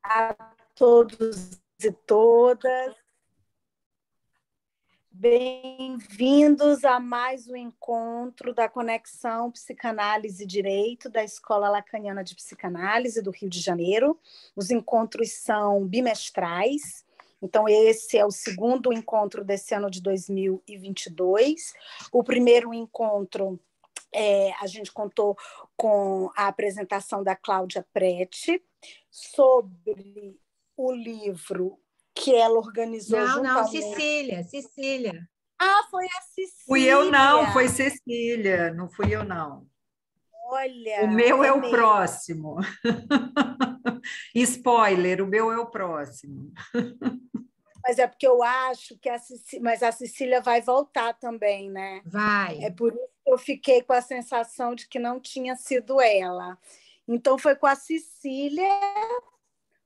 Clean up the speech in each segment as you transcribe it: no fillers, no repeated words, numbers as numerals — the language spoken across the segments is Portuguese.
a todos e todas. Bem-vindos a mais um encontro da Conexão Psicanálise e Direito da Escola Lacaniana de Psicanálise do Rio de Janeiro. Os encontros são bimestrais, então esse é o segundo encontro desse ano de 2022. O primeiro encontro, a gente contou com a apresentação da Cláudia Prete sobre o livro que ela organizou Não, juntamente... Cecília. Ah, foi a Cecília. Fui eu não, foi Cecília, não fui eu não. Olha, o meu é o mesmo. próximo. Spoiler, o meu é o próximo. Mas é porque eu acho que mas a Cecília vai voltar também, né? Vai. É por isso que eu fiquei com a sensação de que não tinha sido ela. Então, foi com a Cecília,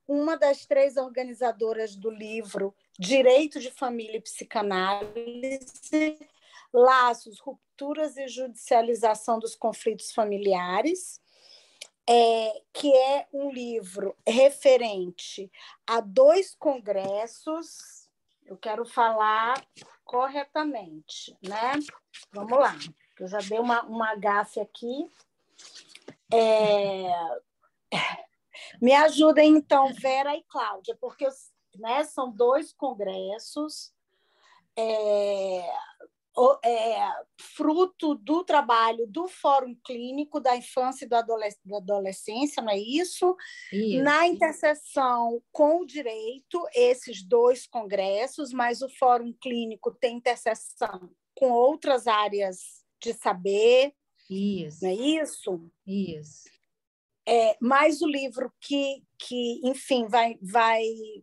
uma das 3 organizadoras do livro Direito de Família e Psicanálise, Laços, Rupturas e Judicialização dos Conflitos Familiares, que é um livro referente a 2 congressos. Eu quero falar corretamente, né? Vamos lá, eu já dei uma gafe aqui. Me ajudem, então, Vera e Cláudia, porque são 2 congressos fruto do trabalho do Fórum Clínico da Infância e da Adolescência, não é isso? Isso. Na interseção com o direito, esses 2 congressos, mas o Fórum Clínico tem interseção com outras áreas de saber, Isso. não é isso? Isso. Mas o livro que enfim, vai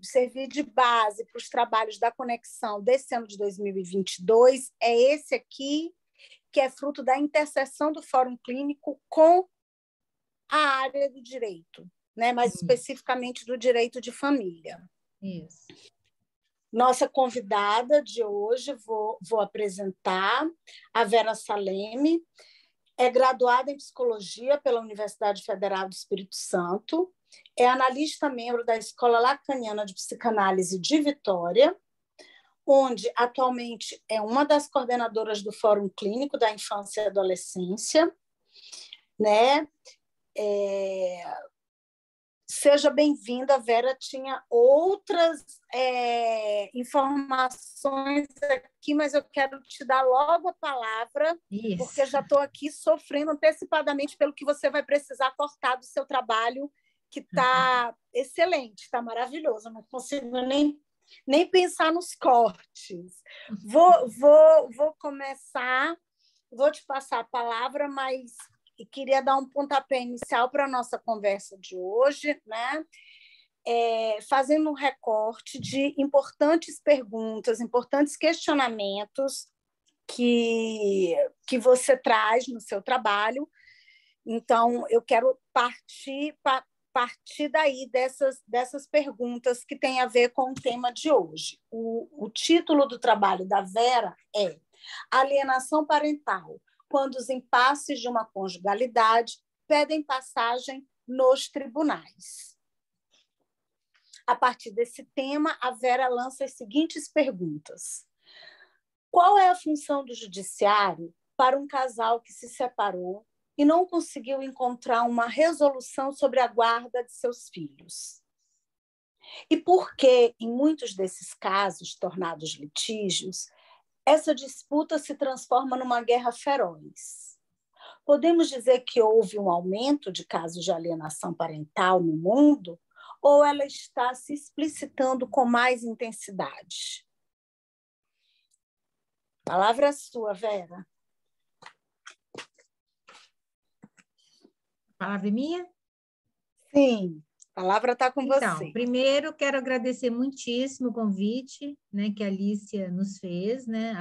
servir de base para os trabalhos da Conexão desse ano de 2022 é esse aqui, que é fruto da interseção do Fórum Clínico com a área do direito, né? Mais especificamente do direito de família. Isso. Nossa convidada de hoje, vou apresentar, a Vera Saleme. É graduada em Psicologia pela Universidade Federal do Espírito Santo, é analista membro da Escola Lacaniana de Psicanálise de Vitória, onde atualmente é uma das coordenadoras do Fórum Clínico da Infância e Adolescência, né? Seja bem-vinda, Vera. Tinha outras informações aqui, mas eu quero te dar logo a palavra, Isso. porque já estou aqui sofrendo antecipadamente pelo que você vai precisar cortar do seu trabalho, que está excelente, está maravilhoso. Eu não consigo nem pensar nos cortes. Vou começar, vou te passar a palavra, mas queria dar um pontapé inicial para a nossa conversa de hoje, né? Fazendo um recorte de importantes perguntas, importantes questionamentos que você traz no seu trabalho. Então, eu quero partir daí dessas perguntas que têm a ver com o tema de hoje. O título do trabalho da Vera é Alienação Parental, quando os impasses de uma conjugalidade pedem passagem nos tribunais. A partir desse tema, a Vera lança as seguintes perguntas. Qual é a função do judiciário para um casal que se separou e não conseguiu encontrar uma resolução sobre a guarda de seus filhos? E por que, em muitos desses casos tornados litígios, essa disputa se transforma numa guerra feroz? Podemos dizer que houve um aumento de casos de alienação parental no mundo, ou ela está se explicitando com mais intensidade? A palavra é sua, Vera. A palavra é minha? Sim, a palavra está com você. Então, primeiro, quero agradecer muitíssimo o convite, né, que a Alicia nos fez, né,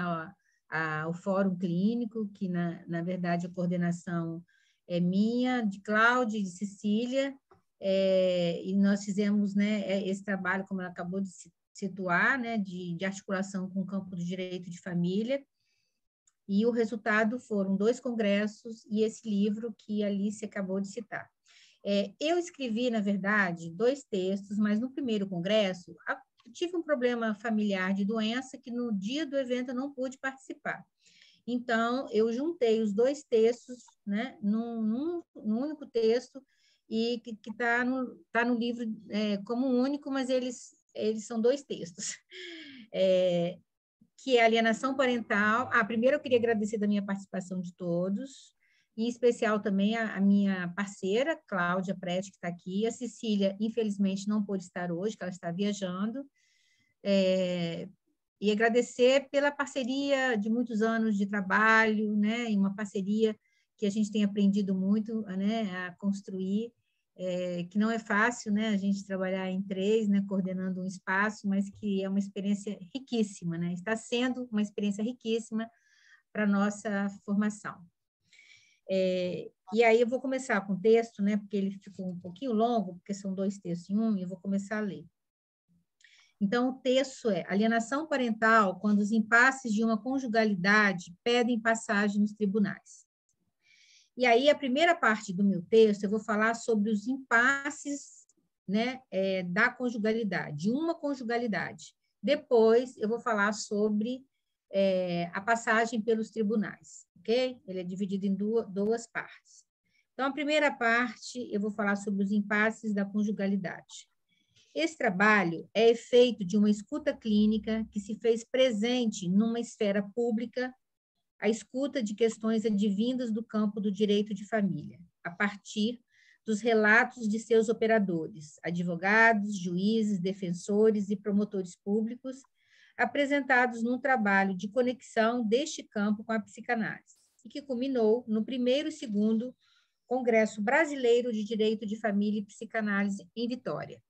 ao Fórum Clínico, que, na verdade, a coordenação é minha, de Cláudia e de Cecília, e nós fizemos, né, esse trabalho, como ela acabou de situar, né, de articulação com o campo do direito de família, e o resultado foram 2 congressos e esse livro que a Alicia acabou de citar. Eu escrevi, na verdade, 2 textos, mas no primeiro congresso tive um problema familiar de doença que no dia do evento eu não pude participar. Então, eu juntei os 2 textos, né, num único texto, e que está no livro como único, mas eles são 2 textos. Que é alienação parental. Primeiro eu queria agradecer da minha participação de todos, em especial também a minha parceira, Cláudia Prete, que está aqui. A Cecília, infelizmente, não pôde estar hoje, que ela está viajando. E agradecer pela parceria de muitos anos de trabalho, né? E uma parceria que a gente tem aprendido muito, né, a construir, que não é fácil, né, a gente trabalhar em 3, né, coordenando um espaço, mas que é uma experiência riquíssima, né? Está sendo uma experiência riquíssima para a nossa formação. E aí eu vou começar com o texto, né, porque ele ficou um pouquinho longo, porque são 2 textos em um, e eu vou começar a ler. Então, o texto é: alienação parental quando os impasses de uma conjugalidade pedem passagem nos tribunais. E aí, a primeira parte do meu texto, eu vou falar sobre os impasses, né, da conjugalidade, de uma conjugalidade. Depois, eu vou falar sobre a passagem pelos tribunais, ok? Ele é dividido em duas partes. Então, a primeira parte, eu vou falar sobre os impasses da conjugalidade. Esse trabalho é efeito de uma escuta clínica que se fez presente numa esfera pública, a escuta de questões advindas do campo do direito de família, a partir dos relatos de seus operadores, advogados, juízes, defensores e promotores públicos, apresentados num trabalho de conexão deste campo com a psicanálise, e que culminou no 1º e 2º Congresso Brasileiro de Direito de Família e Psicanálise em Vitória,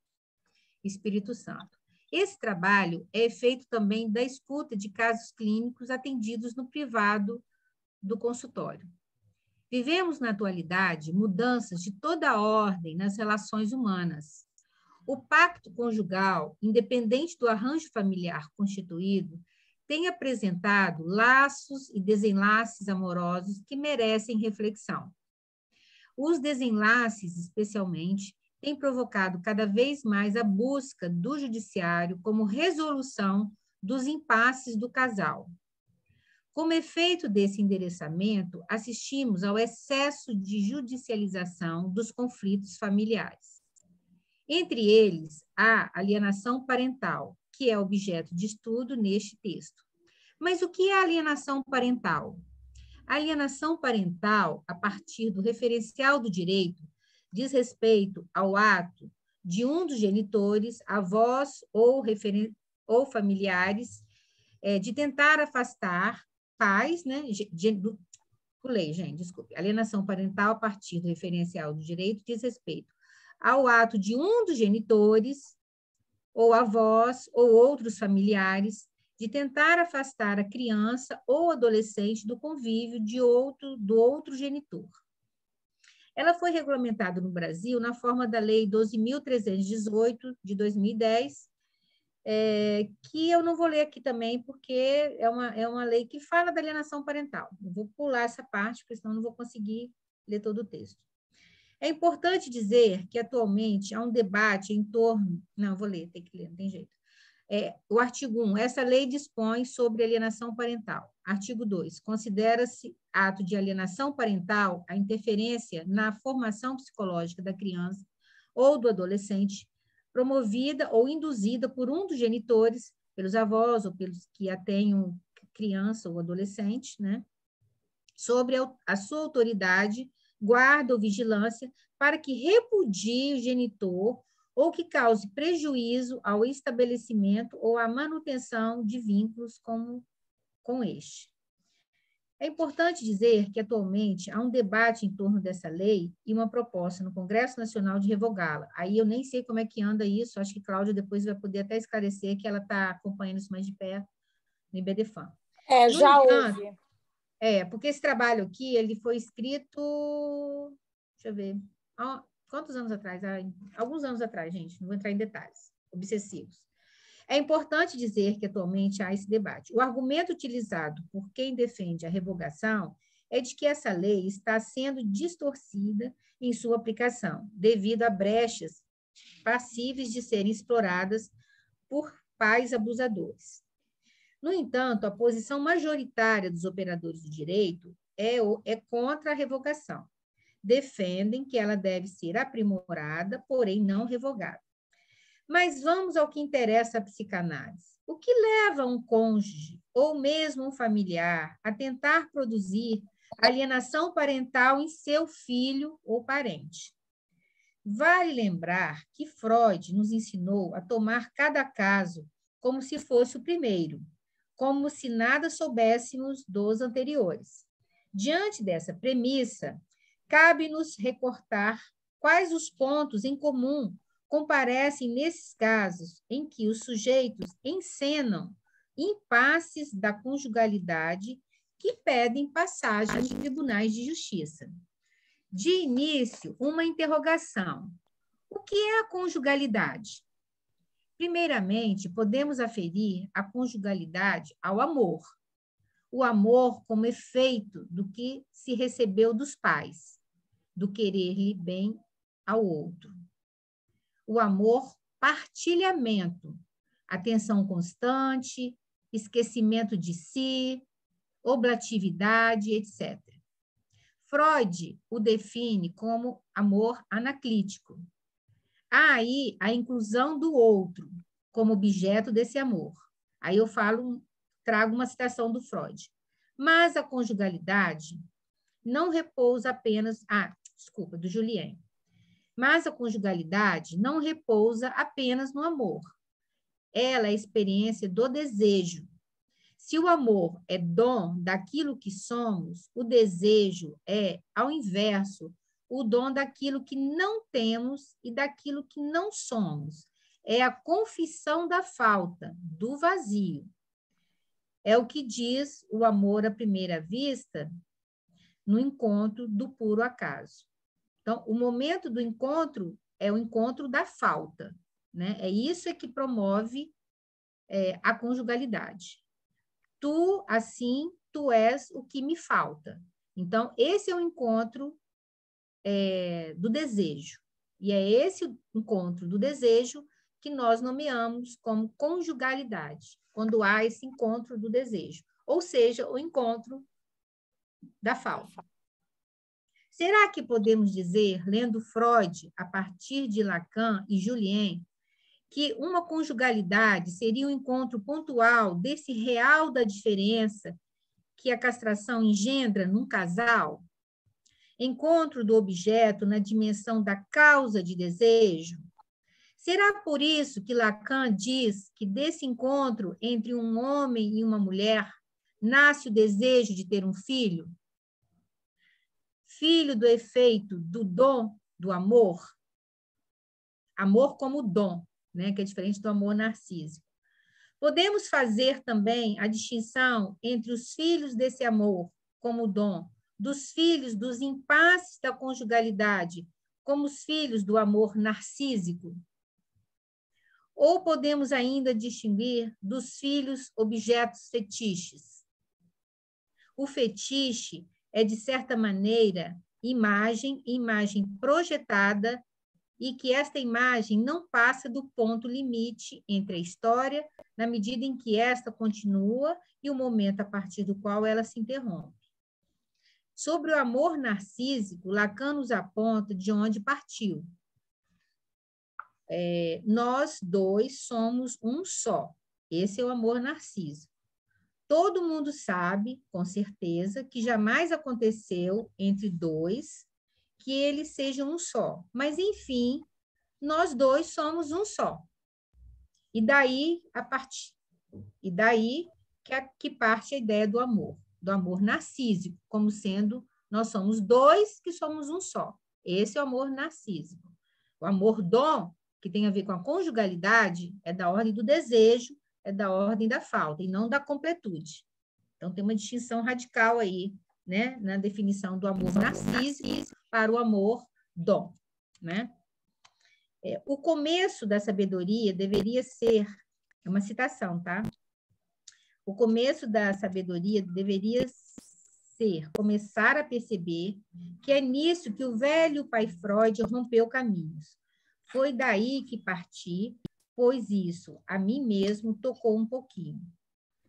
Espírito Santo. Esse trabalho é feito também da escuta de casos clínicos atendidos no privado do consultório. Vivemos, na atualidade, mudanças de toda a ordem nas relações humanas. O pacto conjugal, independente do arranjo familiar constituído, tem apresentado laços e desenlaces amorosos que merecem reflexão. Os desenlaces, especialmente, têm provocado cada vez mais a busca do judiciário como resolução dos impasses do casal. Como efeito desse endereçamento, assistimos ao excesso de judicialização dos conflitos familiares. Entre eles, a alienação parental, que é objeto de estudo neste texto. Mas o que é alienação parental? A alienação parental, a partir do referencial do direito, diz respeito ao ato de um dos genitores, avós ou familiares, de tentar afastar pais, né? Pulei, gente, desculpe. Alienação parental, a partir do referencial do direito, diz respeito ao ato de um dos genitores, ou avós, ou outros familiares, de tentar afastar a criança ou adolescente do convívio do outro genitor. Ela foi regulamentada no Brasil na forma da Lei 12.318, de 2010, que eu não vou ler aqui também, porque é uma lei que fala da alienação parental. Eu vou pular essa parte, porque senão não vou conseguir ler todo o texto. É importante dizer que, atualmente, há um debate em torno... Não, vou ler, tem que ler, não tem jeito. O artigo 1, essa lei dispõe sobre alienação parental. Artigo 2, considera-se ato de alienação parental a interferência na formação psicológica da criança ou do adolescente, promovida ou induzida por um dos genitores, pelos avós ou pelos que a tenham criança ou adolescente, né, sobre a sua autoridade, guarda ou vigilância, para que repudie o genitor ou que cause prejuízo ao estabelecimento ou à manutenção de vínculos com este. É importante dizer que, atualmente, há um debate em torno dessa lei e uma proposta no Congresso Nacional de revogá-la. Aí eu nem sei como é que anda isso, acho que Cláudia depois vai poder até esclarecer que ela está acompanhando isso mais de perto no IBDFAM. Já houve. Porque esse trabalho aqui, ele foi escrito, deixa eu ver, quantos anos atrás? Alguns anos atrás, gente, não vou entrar em detalhes obsessivos. É importante dizer que, atualmente, há esse debate. O argumento utilizado por quem defende a revogação é de que essa lei está sendo distorcida em sua aplicação, devido a brechas passíveis de serem exploradas por pais abusadores. No entanto, a posição majoritária dos operadores do direito é contra a revogação. Defendem que ela deve ser aprimorada, porém não revogada. Mas vamos ao que interessa à psicanálise. O que leva um cônjuge ou mesmo um familiar a tentar produzir alienação parental em seu filho ou parente? Vale lembrar que Freud nos ensinou a tomar cada caso como se fosse o primeiro, como se nada soubéssemos dos anteriores. Diante dessa premissa, cabe-nos recortar quais os pontos em comum comparecem nesses casos em que os sujeitos encenam impasses da conjugalidade que pedem passagem em tribunais de justiça. De início, uma interrogação. O que é a conjugalidade? Primeiramente, podemos aferir a conjugalidade ao amor. O amor como efeito do que se recebeu dos pais, do querer-lhe bem ao outro. O amor, partilhamento, atenção constante, esquecimento de si, oblatividade, etc. Freud o define como amor anaclítico. Há aí a inclusão do outro como objeto desse amor. Aí eu trago uma citação do Freud. Mas a conjugalidade não repousa apenas... do Julien. Mas a conjugalidade não repousa apenas no amor. Ela é a experiência do desejo. Se o amor é dom daquilo que somos, o desejo é, ao inverso, o dom daquilo que não temos e daquilo que não somos. É a confissão da falta, do vazio. É o que diz o amor à primeira vista no encontro do puro acaso. Então, o momento do encontro é o encontro da falta, né? É isso que promove a conjugalidade. Tu, assim, tu és o que me falta. Então, esse é o encontro do desejo. E é esse encontro do desejo que nós nomeamos como conjugalidade, quando há esse encontro do desejo, ou seja, o encontro da falta. Será que podemos dizer, lendo Freud, a partir de Lacan e Julien, que uma conjugalidade seria um encontro pontual desse real da diferença que a castração engendra num casal? Encontro do objeto na dimensão da causa de desejo? Será por isso que Lacan diz que desse encontro entre um homem e uma mulher nasce o desejo de ter um filho? Filho do efeito do dom do amor? Amor como dom, né, que é diferente do amor narcísico. Podemos fazer também a distinção entre os filhos desse amor como dom, dos filhos dos impasses da conjugalidade, como os filhos do amor narcísico? Ou podemos ainda distinguir dos filhos objetos fetiches? O fetiche é, de certa maneira, imagem projetada, e que esta imagem não passa do ponto limite entre a história, na medida em que esta continua, e o momento a partir do qual ela se interrompe. Sobre o amor narcísico, Lacan nos aponta de onde partiu. Nós dois somos um só. Esse é o amor narcísico. Todo mundo sabe, com certeza, que jamais aconteceu entre dois que eles sejam um só. Mas, enfim, nós dois somos um só. E daí que parte a ideia do amor narcísico, como sendo nós somos dois que somos um só. Esse é o amor narcísico. O amor dom, que tem a ver com a conjugalidade, é da ordem do desejo, é da ordem da falta, e não da completude. Então, tem uma distinção radical aí, né, na definição do amor narcísico para o amor dom, né? O começo da sabedoria deveria ser, é uma citação, tá? O começo da sabedoria deveria começar a perceber que é nisso que o velho pai Freud rompeu caminhos. Foi daí que parti, pois isso a mim mesmo tocou um pouquinho.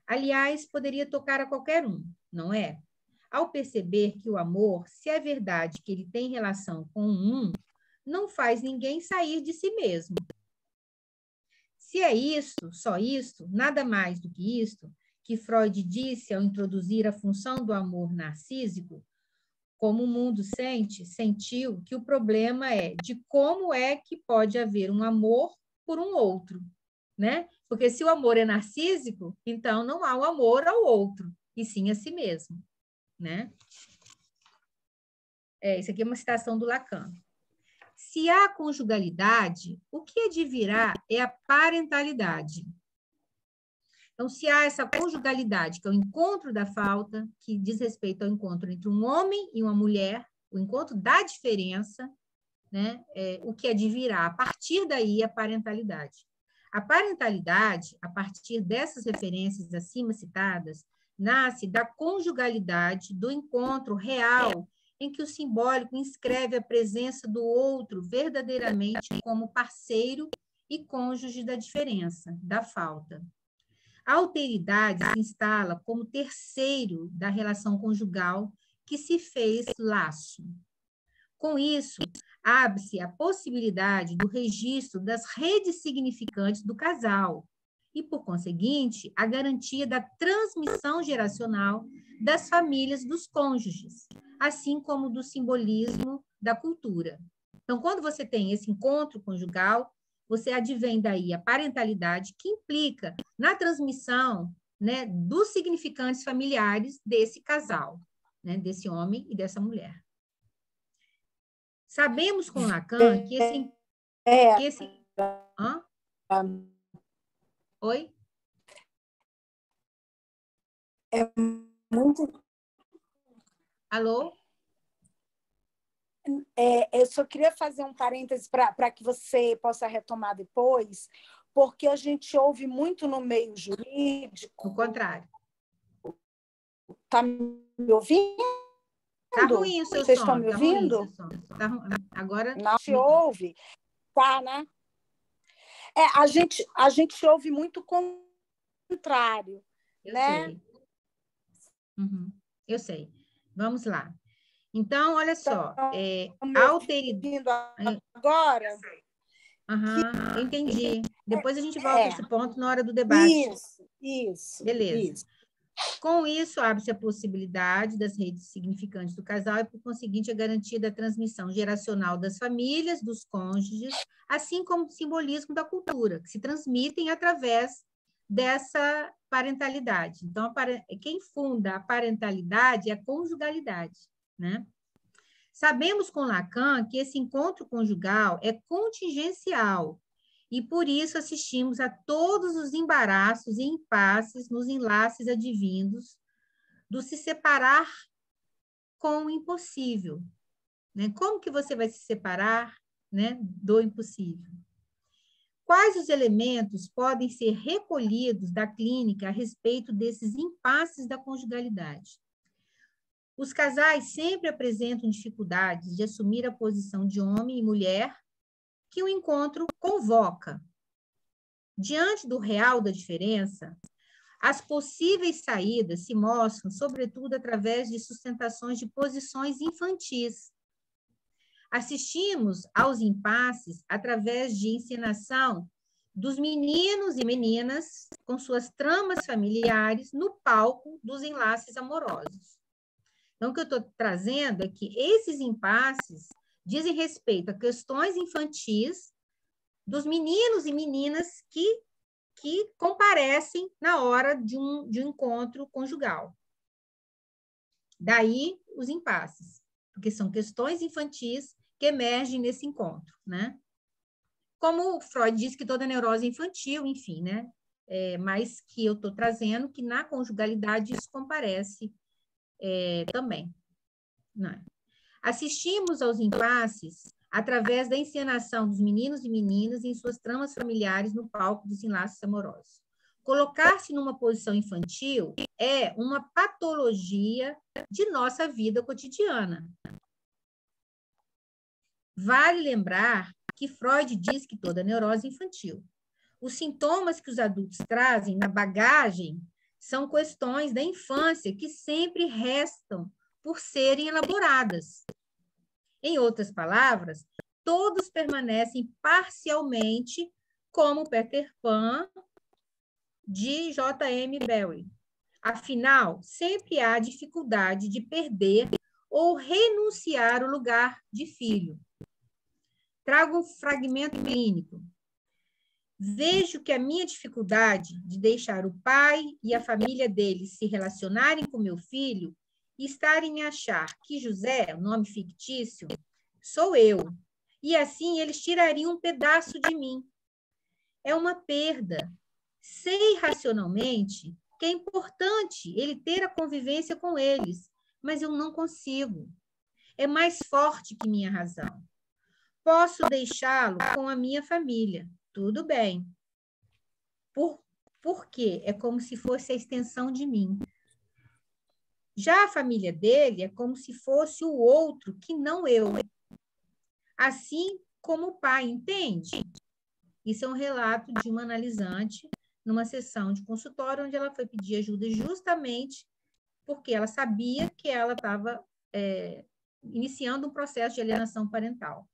Aliás, poderia tocar a qualquer um, não é? Ao perceber que o amor, se é verdade que ele tem relação com um, não faz ninguém sair de si mesmo. Se é isto, só isto, nada mais do que isto, que Freud disse ao introduzir a função do amor narcísico, como o mundo sentiu que o problema é de como é que pode haver um amor por um outro, né? Porque se o amor é narcísico, então não há o amor ao outro, e sim a si mesmo, né? Isso aqui é uma citação do Lacan. Se há conjugalidade, o que advirá é a parentalidade. Então, se há essa conjugalidade, que é o encontro da falta, que diz respeito ao encontro entre um homem e uma mulher, o encontro da diferença, né? O que advirá a partir daí a parentalidade. A parentalidade, a partir dessas referências acima citadas, nasce da conjugalidade, do encontro real, em que o simbólico inscreve a presença do outro verdadeiramente como parceiro e cônjuge da diferença, da falta. A alteridade se instala como terceiro da relação conjugal que se fez laço. Com isso, abre-se a possibilidade do registro das redes significantes do casal e, por conseguinte, a garantia da transmissão geracional das famílias dos cônjuges, assim como do simbolismo da cultura. Então, quando você tem esse encontro conjugal, você advém daí a parentalidade, que implica na transmissão, né, dos significantes familiares desse casal, né, desse homem e dessa mulher. Sabemos com Lacan que esse... Hã? Oi? É muito... Alô? Eu só queria fazer um parêntese para que você possa retomar depois, porque a gente ouve muito no meio jurídico... O contrário. Está me ouvindo? Está ruim o seu Vocês som. estão me ouvindo? Tá ruim. Agora... Não se ouve. Tá, né? A gente ouve muito o contrário. Eu né? sei. Uhum. Eu sei. Vamos lá. Então, olha só. Alteridade agora? Eu entendi. Depois a gente volta a esse ponto na hora do debate. Isso. Beleza. Isso. Com isso, abre-se a possibilidade das redes significantes do casal e, por conseguinte, a garantia da transmissão geracional das famílias, dos cônjuges, assim como do simbolismo da cultura, que se transmitem através dessa parentalidade. Então, quem funda a parentalidade é a conjugalidade, né? Sabemos com Lacan que esse encontro conjugal é contingencial e, por isso, assistimos a todos os embaraços e impasses nos enlaces advindos do se separar com o impossível. Né? Como que você vai se separar, né, do impossível? Quais os elementos podem ser recolhidos da clínica a respeito desses impasses da conjugalidade? Os casais sempre apresentam dificuldades de assumir a posição de homem e mulher que o encontro convoca. Diante do real da diferença, as possíveis saídas se mostram, sobretudo, através de sustentações de posições infantis. Assistimos aos impasses através de encenação dos meninos e meninas com suas tramas familiares no palco dos enlaces amorosos. Então, o que eu estou trazendo é que esses impasses dizem respeito a questões infantis dos meninos e meninas que comparecem na hora de um encontro conjugal. Daí os impasses, porque são questões infantis que emergem nesse encontro, né? Como Freud diz que toda neurose é infantil, enfim, né? Mas que eu estou trazendo que na conjugalidade isso comparece também. Não é? Assistimos aos impasses através da encenação dos meninos e meninas em suas tramas familiares no palco dos enlaces amorosos. Colocar-se numa posição infantil é uma patologia de nossa vida cotidiana. Vale lembrar que Freud diz que toda neurose é infantil. Os sintomas que os adultos trazem na bagagem são questões da infância que sempre restam por serem elaboradas. Em outras palavras, todos permanecem parcialmente como Peter Pan de J.M. Barrie. Afinal, sempre há dificuldade de perder ou renunciar o lugar de filho. Trago um fragmento clínico. Vejo que a minha dificuldade de deixar o pai e a família dele se relacionarem com meu filho e estarem a achar que José, o nome fictício, sou eu. E assim eles tirariam um pedaço de mim. É uma perda. Sei racionalmente que é importante ele ter a convivência com eles, mas eu não consigo. É mais forte que minha razão. Posso deixá-lo com a minha família. Tudo bem. Por quê? É como se fosse a extensão de mim. Já a família dele é como se fosse o outro que não eu. Assim como o pai, entende? Isso é um relato de uma analisante numa sessão de consultório onde ela foi pedir ajuda justamente porque ela sabia que ela estava iniciando um processo de alienação parental.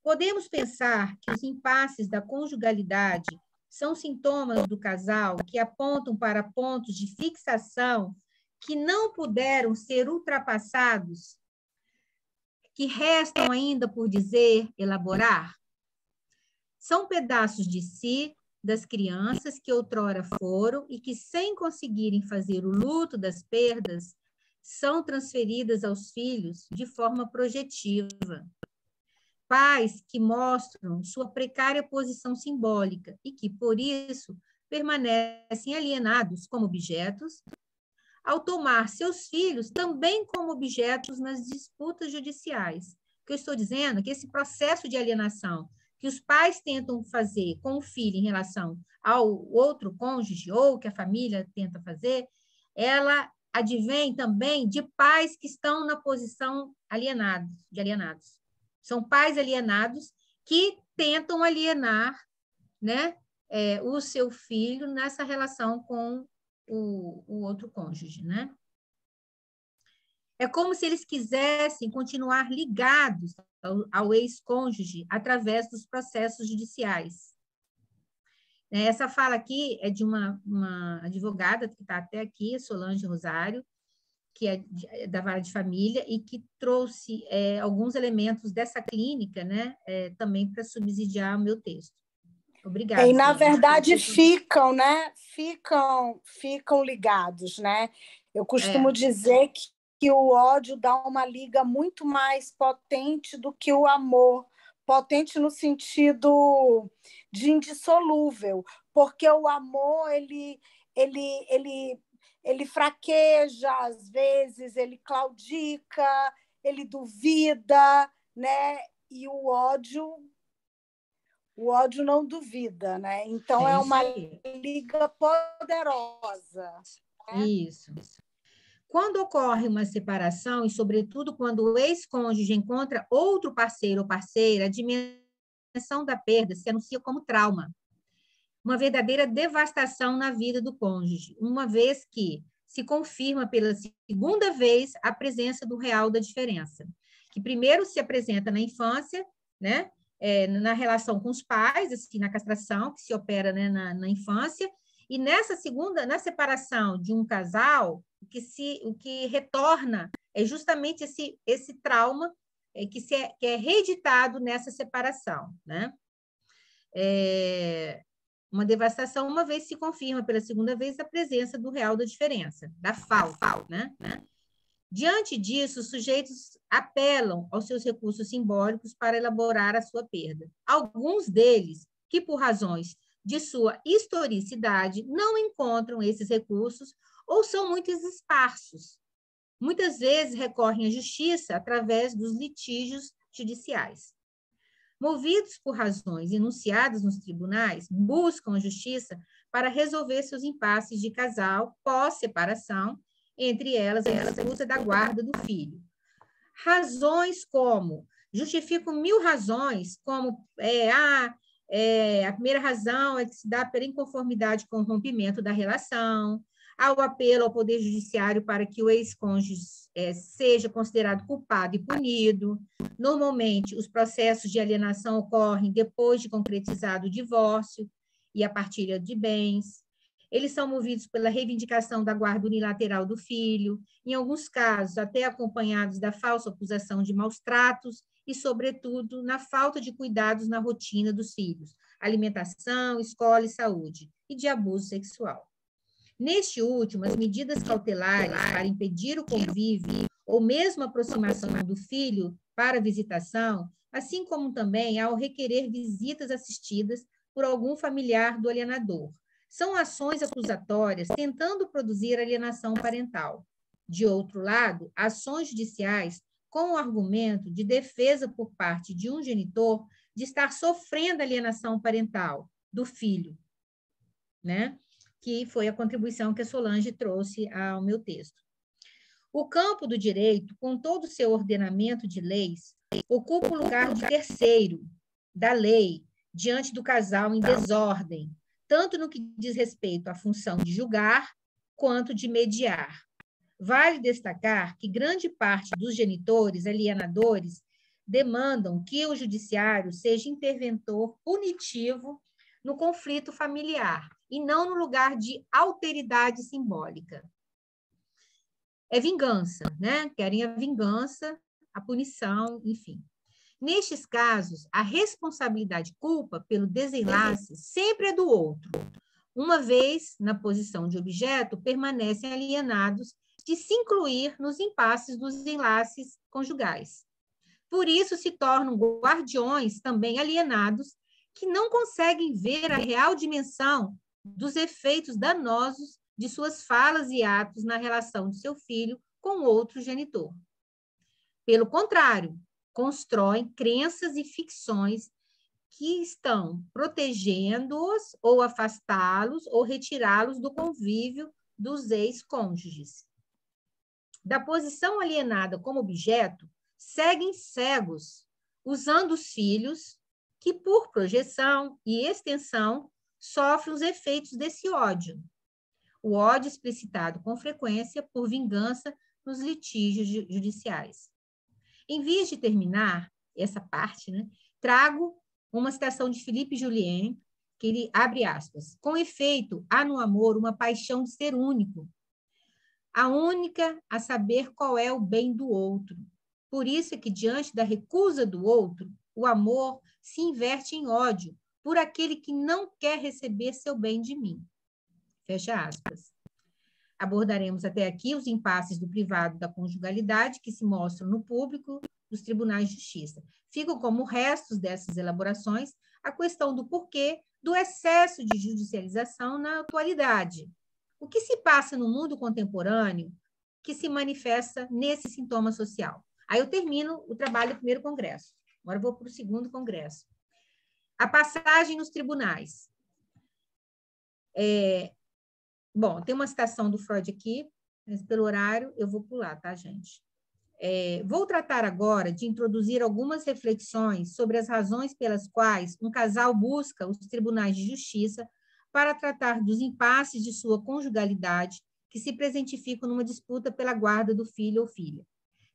Podemos pensar que os impasses da conjugalidade são sintomas do casal que apontam para pontos de fixação que não puderam ser ultrapassados, que restam ainda por dizer, elaborar? São pedaços de si, das crianças que outrora foram e que, sem conseguirem fazer o luto das perdas, são transferidas aos filhos de forma projetiva. Pais que mostram sua precária posição simbólica e que, por isso, permanecem alienados como objetos, ao tomar seus filhos também como objetos nas disputas judiciais. O que eu estou dizendo é que esse processo de alienação que os pais tentam fazer com o filho em relação ao outro cônjuge ou que a família tenta fazer, ela advém também de pais que estão na posição de alienados. São pais alienados que tentam alienar, né, o seu filho nessa relação com o outro cônjuge, né? É como se eles quisessem continuar ligados ao ex-cônjuge através dos processos judiciais. Essa fala aqui é de uma advogada que está até aqui, Solange Rosário, que é da Vara de Família e que trouxe alguns elementos dessa clínica, né, também para subsidiar o meu texto. Obrigada. E, na verdade, ficam, né? Ficam ligados, né? Eu costumo dizer que o ódio dá uma liga muito mais potente do que o amor, potente no sentido de indissolúvel, porque o amor ele fraqueja às vezes, ele claudica, ele duvida, né? E o ódio não duvida, né? Então é uma liga poderosa. Né? Isso. Quando ocorre uma separação, e sobretudo quando o ex-cônjuge encontra outro parceiro ou parceira, a dimensão da perda se anuncia como trauma. Uma verdadeira devastação na vida do cônjuge, uma vez que se confirma pela segunda vez a presença do real da diferença, que primeiro se apresenta na infância, né? Na relação com os pais, assim, na castração, que se opera, né, na infância, e nessa segunda, na separação de um casal, o que retorna é justamente esse trauma que é reeditado nessa separação, né? Uma devastação, uma vez se confirma pela segunda vez a presença do real da diferença, da falta, né? Diante disso, os sujeitos apelam aos seus recursos simbólicos para elaborar a sua perda. Alguns deles, que por razões de sua historicidade, não encontram esses recursos ou são muito esparsos. Muitas vezes recorrem à justiça através dos litígios judiciais. movidos por razões enunciadas nos tribunais, buscam a justiça para resolver seus impasses de casal pós-separação, entre elas a disputa da guarda do filho. Razões como, justificam 1000 razões, como a primeira razão é que se dá pela inconformidade com o rompimento da relação, ao apelo ao Poder Judiciário para que o ex-cônjuge seja considerado culpado e punido. Normalmente, os processos de alienação ocorrem depois de concretizado o divórcio e a partilha de bens. Eles são movidos pela reivindicação da guarda unilateral do filho, em alguns casos até acompanhados da falsa acusação de maus tratos e, sobretudo, na falta de cuidados na rotina dos filhos, alimentação, escola e saúde, e de abuso sexual. Neste último, as medidas cautelares para impedir o convívio ou mesmo a aproximação do filho para visitação, assim como também ao requerer visitas assistidas por algum familiar do alienador, são ações acusatórias tentando produzir alienação parental. De outro lado, ações judiciais com o argumento de defesa por parte de um genitor de estar sofrendo alienação parental do filho, né? Que foi a contribuição que a Solange trouxe ao meu texto. O campo do direito, com todo o seu ordenamento de leis, ocupa o lugar de terceiro da lei diante do casal em desordem, tanto no que diz respeito à função de julgar quanto de mediar. Vale destacar que grande parte dos genitores alienadores demandam que o judiciário seja interventor punitivo no conflito familiar e não no lugar de alteridade simbólica. É vingança, né? Querem a vingança, a punição, enfim. Nestes casos, a responsabilidade culpa pelo desenlace sempre é do outro. Uma vez na posição de objeto, permanecem alienados de se incluir nos impasses dos enlaces conjugais. Por isso, se tornam guardiões também alienados que não conseguem ver a real dimensão dos efeitos danosos de suas falas e atos na relação de seu filho com outro genitor. Pelo contrário, constroem crenças e ficções que estão protegendo-os ou afastá-los ou retirá-los do convívio dos ex-cônjuges. Da posição alienada como objeto, seguem cegos, usando os filhos que, por projeção e extensão, sofrem os efeitos desse ódio. O ódio explicitado com frequência por vingança nos litígios judiciais. Em vez de terminar essa parte, né, trago uma citação de Philippe Julien, que ele abre aspas: com efeito, há no amor uma paixão de ser único, a única a saber qual é o bem do outro. Por isso é que, diante da recusa do outro, o amor se inverte em ódio por aquele que não quer receber seu bem de mim. Fecha aspas. Abordaremos até aqui os impasses do privado da conjugalidade que se mostram no público dos tribunais de justiça. Ficam como restos dessas elaborações a questão do porquê do excesso de judicialização na atualidade. O que se passa no mundo contemporâneo que se manifesta nesse sintoma social? Aí eu termino o trabalho do primeiro congresso. Agora eu vou para o segundo congresso. A passagem nos tribunais. Bom, tem uma citação do Freud aqui, mas pelo horário eu vou pular, tá, gente? Vou tratar agora de introduzir algumas reflexões sobre as razões pelas quais um casal busca os tribunais de justiça para tratar dos impasses de sua conjugalidade que se presentificam numa disputa pela guarda do filho ou filha.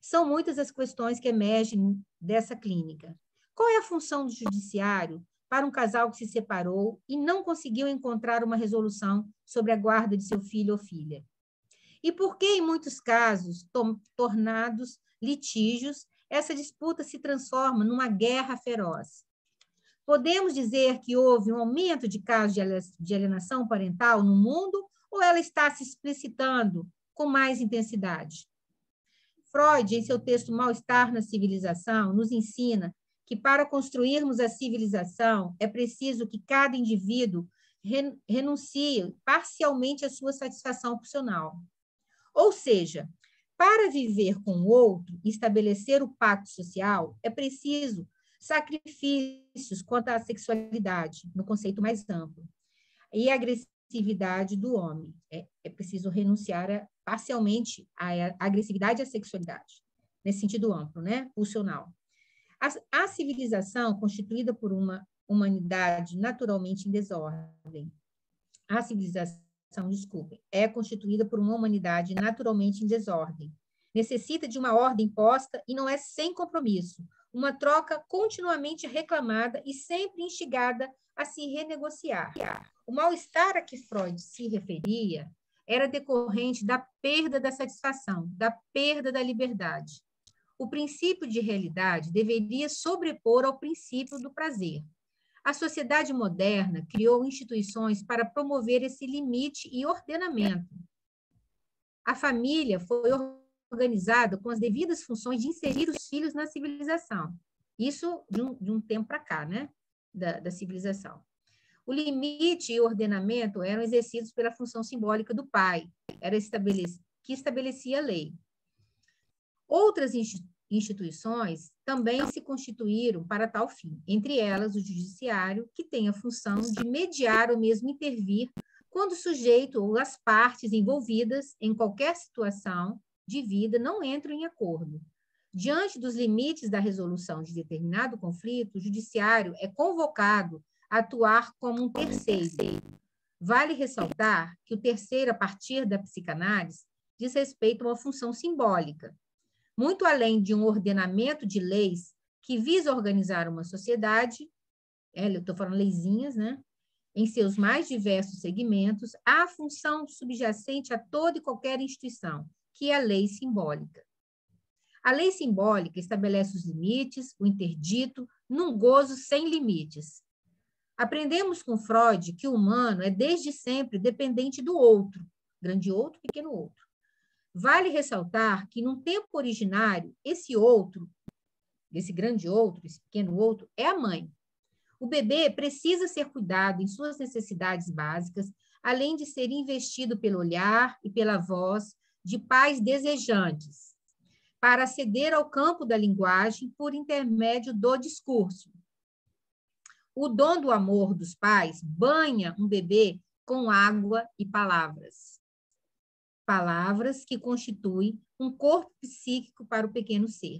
São muitas as questões que emergem dessa clínica. Qual é a função do judiciário para um casal que se separou e não conseguiu encontrar uma resolução sobre a guarda de seu filho ou filha? E por que, em muitos casos, tornados litígios, essa disputa se transforma numa guerra feroz? Podemos dizer que houve um aumento de casos de alienação parental no mundo ou ela está se explicitando com mais intensidade? Freud, em seu texto Mal-Estar na Civilização, nos ensina que para construirmos a civilização é preciso que cada indivíduo renuncie parcialmente à sua satisfação pulsional. Ou seja, para viver com o outro e estabelecer o pacto social, é preciso sacrifícios quanto à sexualidade, no conceito mais amplo, e a agressividade do homem. É preciso renunciar parcialmente à agressividade e à sexualidade, nesse sentido amplo, né? Pulsional. A civilização, constituída por uma humanidade naturalmente em desordem, a civilização, desculpem, é constituída por uma humanidade naturalmente em desordem. Necessita de uma ordem posta e não é sem compromisso, uma troca continuamente reclamada e sempre instigada a se renegociar. O mal-estar a que Freud se referia era decorrente da perda da satisfação, da perda da liberdade. O princípio de realidade deveria sobrepor ao princípio do prazer. A sociedade moderna criou instituições para promover esse limite e ordenamento. A família foi organizada com as devidas funções de inserir os filhos na civilização. Isso de um tempo para cá, né? Da civilização. O limite e o ordenamento eram exercidos pela função simbólica do pai, que estabelecia a lei. Outras instituições também se constituíram para tal fim, entre elas o judiciário, que tem a função de mediar ou mesmo intervir quando o sujeito ou as partes envolvidas em qualquer situação de vida não entram em acordo. Diante dos limites da resolução de determinado conflito, o judiciário é convocado a atuar como um terceiro. Vale ressaltar que o terceiro, a partir da psicanálise, diz respeito a uma função simbólica, muito além de um ordenamento de leis que visa organizar uma sociedade, eu estou falando leizinhas, né? Em seus mais diversos segmentos, há a função subjacente a toda e qualquer instituição, que é a lei simbólica. A lei simbólica estabelece os limites, o interdito, num gozo sem limites. Aprendemos com Freud que o humano é desde sempre dependente do outro, grande outro, pequeno outro. Vale ressaltar que, num tempo originário, esse outro, esse grande outro, esse pequeno outro, é a mãe. O bebê precisa ser cuidado em suas necessidades básicas, além de ser investido pelo olhar e pela voz de pais desejantes, para aceder ao campo da linguagem por intermédio do discurso. O dom do amor dos pais banha um bebê com água e palavras. Palavras que constituem um corpo psíquico para o pequeno ser.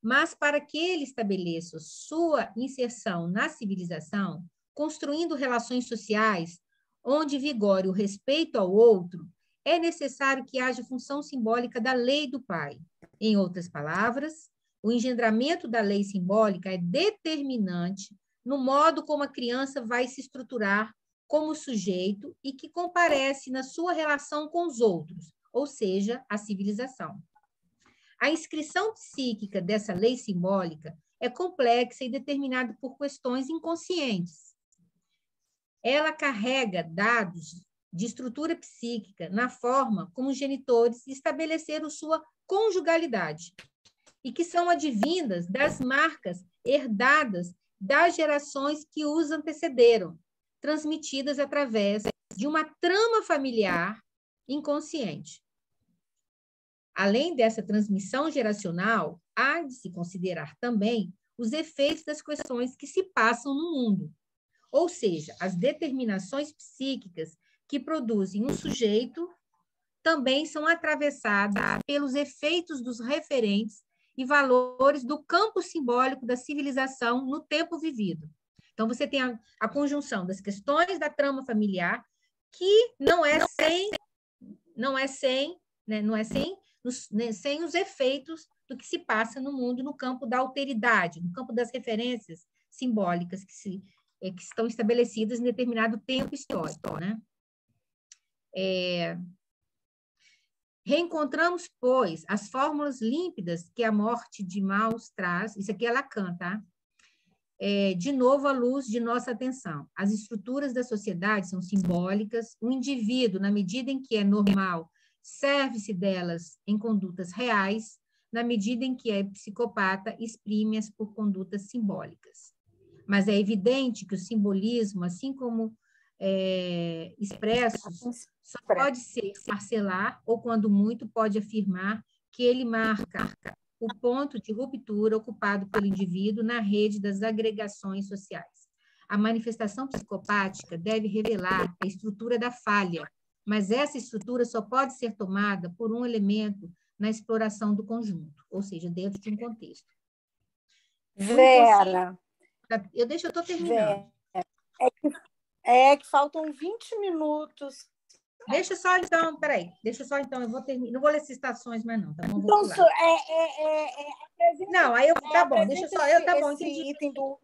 Mas para que ele estabeleça sua inserção na civilização, construindo relações sociais onde vigore o respeito ao outro, é necessário que haja função simbólica da lei do pai. Em outras palavras, o engendramento da lei simbólica é determinante no modo como a criança vai se estruturar como sujeito e que comparece na sua relação com os outros, ou seja, a civilização. A inscrição psíquica dessa lei simbólica é complexa e determinada por questões inconscientes. Ela carrega dados de estrutura psíquica na forma como os genitores estabeleceram sua conjugalidade e que são advindas das marcas herdadas das gerações que os antecederam, transmitidas através de uma trama familiar inconsciente. Além dessa transmissão geracional, há de se considerar também os efeitos das questões que se passam no mundo, ou seja, as determinações psíquicas que produzem um sujeito também são atravessadas pelos efeitos dos referentes e valores do campo simbólico da civilização no tempo vivido. Então, você tem a conjunção das questões da trama familiar, que não é sem os efeitos do que se passa no mundo no campo da alteridade, no campo das referências simbólicas que estão estabelecidas em determinado tempo histórico, né? Reencontramos, pois, as fórmulas límpidas que a morte de Maus traz, isso aqui é Lacan, tá? De novo à luz de nossa atenção. As estruturas da sociedade são simbólicas, o indivíduo, na medida em que é normal, serve-se delas em condutas reais, na medida em que é psicopata, exprime-as por condutas simbólicas. Mas é evidente que o simbolismo, assim como expressos, só pode ser parcelar ou, quando muito, pode afirmar que ele marca o ponto de ruptura ocupado pelo indivíduo na rede das agregações sociais. A manifestação psicopática deve revelar a estrutura da falha, mas essa estrutura só pode ser tomada por um elemento na exploração do conjunto, ou seja, dentro de um contexto. Vera, eu estou terminando. Que faltam 20 minutos. Deixa só então, eu vou terminar. Não vou ler citações mais não, tá bom? Então, não, aí tá bom, deixa só, tá bom, entendi. Item do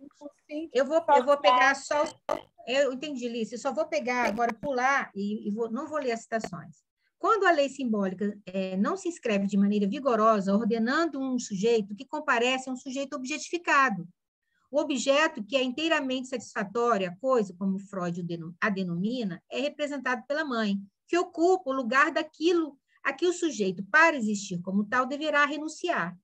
eu vou pegar só, eu entendi, Lícia, eu só vou pegar agora, pular e não vou ler as citações. Quando a lei simbólica não se inscreve de maneira vigorosa, ordenando um sujeito que comparece a um sujeito objetificado, o objeto que é inteiramente satisfatório, a coisa, como Freud a denomina, é representado pela mãe, que ocupa o lugar daquilo a que o sujeito, para existir como tal, deverá renunciar.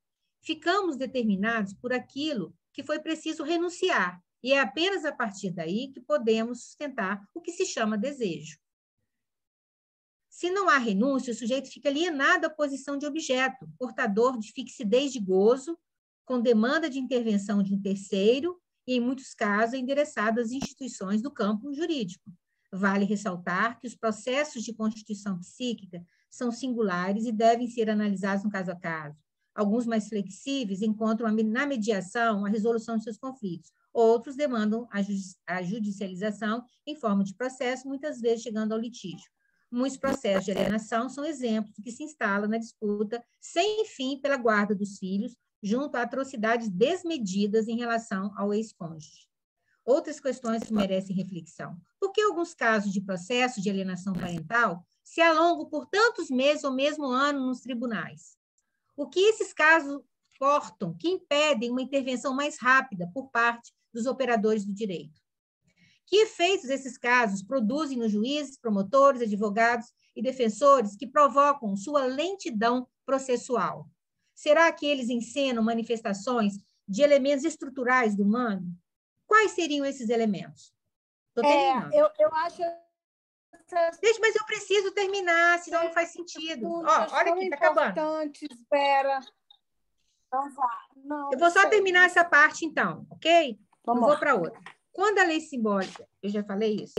Ficamos determinados por aquilo que foi preciso renunciar, e é apenas a partir daí que podemos sustentar o que se chama desejo. Se não há renúncia, o sujeito fica alienado à posição de objeto, portador de fixidez de gozo, com demanda de intervenção de um terceiro e, em muitos casos, endereçado às instituições do campo jurídico. Vale ressaltar que os processos de constituição psíquica são singulares e devem ser analisados no caso a caso. Alguns mais flexíveis encontram na mediação a resolução de seus conflitos. Outros demandam a judicialização em forma de processo, muitas vezes chegando ao litígio. Muitos processos de alienação são exemplos do que se instala na disputa sem fim pela guarda dos filhos, junto a atrocidades desmedidas em relação ao ex-cônjuge. Outras questões que merecem reflexão. Por que alguns casos de processo de alienação parental se alongam por tantos meses ou mesmo anos nos tribunais? O que esses casos cortam, que impedem uma intervenção mais rápida por parte dos operadores do direito? Que efeitos esses casos produzem nos juízes, promotores, advogados e defensores que provocam sua lentidão processual? Será que eles encenam manifestações de elementos estruturais do humano? Quais seriam esses elementos? Estou terminando. Eu acho... Deixa, mas eu preciso terminar, senão não faz sentido. Olha aqui, está acabando. Espera. Não, eu vou só terminar essa parte, então, ok? Vamos não vou para outra. Quando a lei simbólica, eu já falei isso,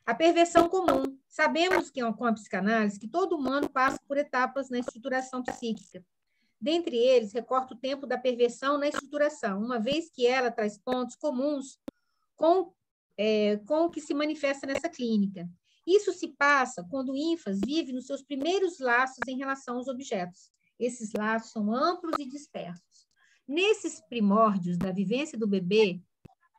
a perversão comum. Sabemos que com a psicanálise que todo humano passa por etapas na estruturação psíquica. Dentre eles, recorta o tempo da perversão na estruturação, uma vez que ela traz pontos comuns com o que se manifesta nessa clínica. Isso se passa quando o ínfase vive nos seus primeiros laços em relação aos objetos. Esses laços são amplos e dispersos. Nesses primórdios da vivência do bebê,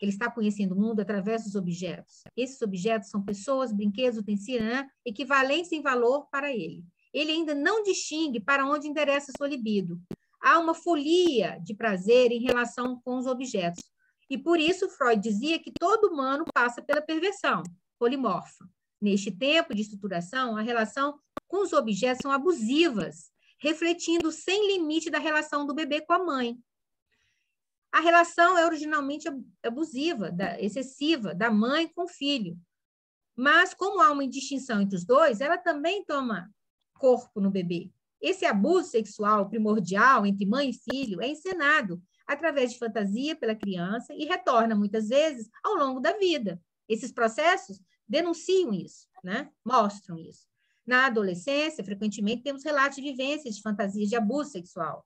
ele está conhecendo o mundo através dos objetos. Esses objetos são pessoas, brinquedos, utensílios, equivalentes em valor para ele. Ele ainda não distingue para onde interessa a sua libido. Há uma folia de prazer em relação com os objetos. E por isso Freud dizia que todo humano passa pela perversão polimorfa. Neste tempo de estruturação, a relação com os objetos são abusivas, refletindo sem limite da relação do bebê com a mãe. A relação é originalmente abusiva, excessiva, da mãe com o filho. Mas, como há uma indistinção entre os dois, ela também toma corpo no bebê. Esse abuso sexual primordial entre mãe e filho é encenado através de fantasia pela criança e retorna, muitas vezes, ao longo da vida. Esses processos denunciam isso, mostram isso. Na adolescência, frequentemente, temos relatos de vivências de fantasias de abuso sexual.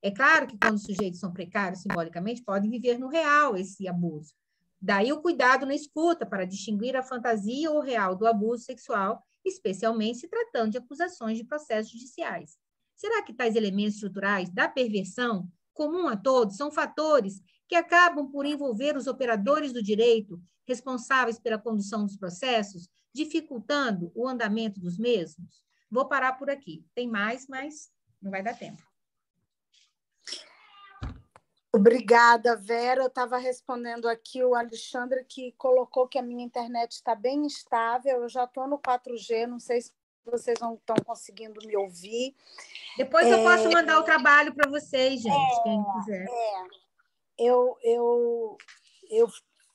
É claro que, quando os sujeitos são precários simbolicamente, podem viver no real esse abuso. Daí o cuidado na escuta para distinguir a fantasia ou o real do abuso sexual, especialmente se tratando de acusações de processos judiciais. Será que tais elementos estruturais da perversão, comum a todos, são fatores que acabam por envolver os operadores do direito responsáveis pela condução dos processos, dificultando o andamento dos mesmos? Vou parar por aqui. Tem mais, mas não vai dar tempo. Obrigada, Vera. Eu estava respondendo aqui o Alexandre, que colocou que a minha internet está bem instável. Eu já estou no 4G, não sei se vocês não estão conseguindo me ouvir. Depois eu posso mandar o trabalho para vocês, gente, quem quiser.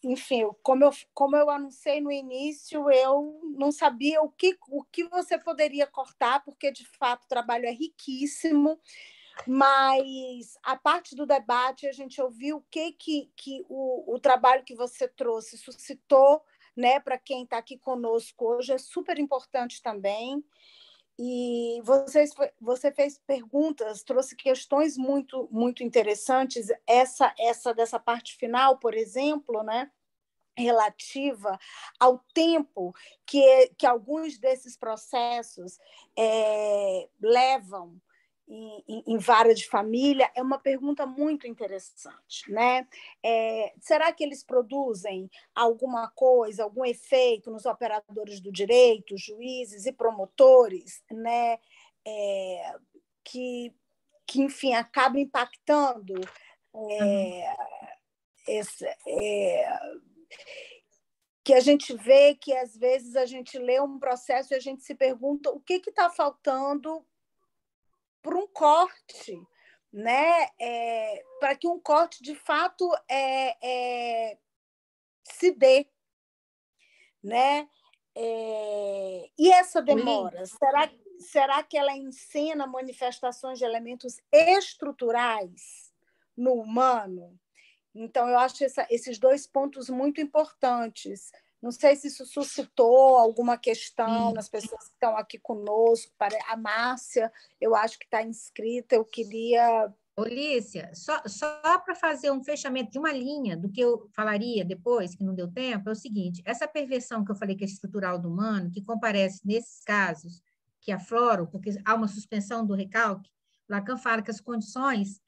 Enfim, como eu anunciei no início, eu não sabia o que você poderia cortar, porque, de fato, o trabalho é riquíssimo. Mas a parte do debate, a gente ouviu o que o trabalho que você trouxe suscitou, né, para quem está aqui conosco hoje, é super importante também. E você fez perguntas, trouxe questões muito, muito interessantes. Essa dessa parte final, por exemplo, né, relativa ao tempo que alguns desses processos levam em vara de família, é uma pergunta muito interessante, né? Será que eles produzem alguma coisa, algum efeito nos operadores do direito, juízes e promotores, né? Que enfim, acaba impactando esse, que a gente vê que, às vezes, a gente lê um processo e a gente se pergunta o que está faltando para um corte, né? Para que um corte, de fato, se dê. Né? E essa demora, será que ela ensina manifestações de elementos estruturais no humano? Então, eu acho esses dois pontos muito importantes. Não sei se isso suscitou alguma questão nas pessoas que estão aqui conosco. A Márcia, eu acho que está inscrita. Eu queria... Olícia, só para fazer um fechamento de uma linha do que eu falaria depois, que não deu tempo, é o seguinte: essa perversão que eu falei que é estrutural do humano, que comparece nesses casos que afloram, porque há uma suspensão do recalque, Lacan fala que as condições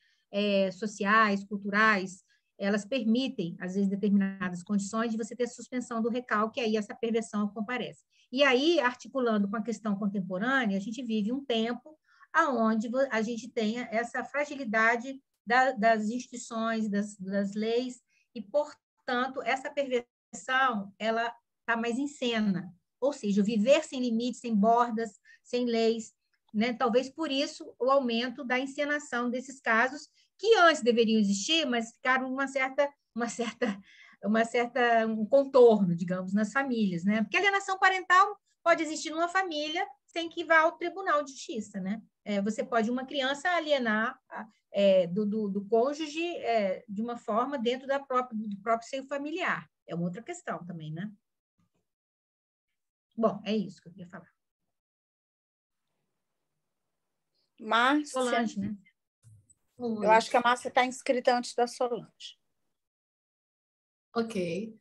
sociais, culturais, elas permitem, às vezes, determinadas condições de você ter suspensão do recalque, e aí essa perversão comparece. E aí, articulando com a questão contemporânea, a gente vive um tempo aonde a gente tenha essa fragilidade das instituições, das leis, e, portanto, essa perversão ela está mais em cena, ou seja, viver sem limites, sem bordas, sem leis, né? Talvez por isso o aumento da encenação desses casos que antes deveriam existir, mas ficaram um contorno, digamos, nas famílias, né? Porque a alienação parental pode existir numa família sem que vá ao tribunal de justiça, né? Você pode, uma criança, alienar do cônjuge de uma forma dentro do próprio seio familiar. É uma outra questão também, né? Bom, é isso que eu queria falar. Márcia. Solange, né? Eu acho que a Márcia está inscrita antes da Solange. Ok.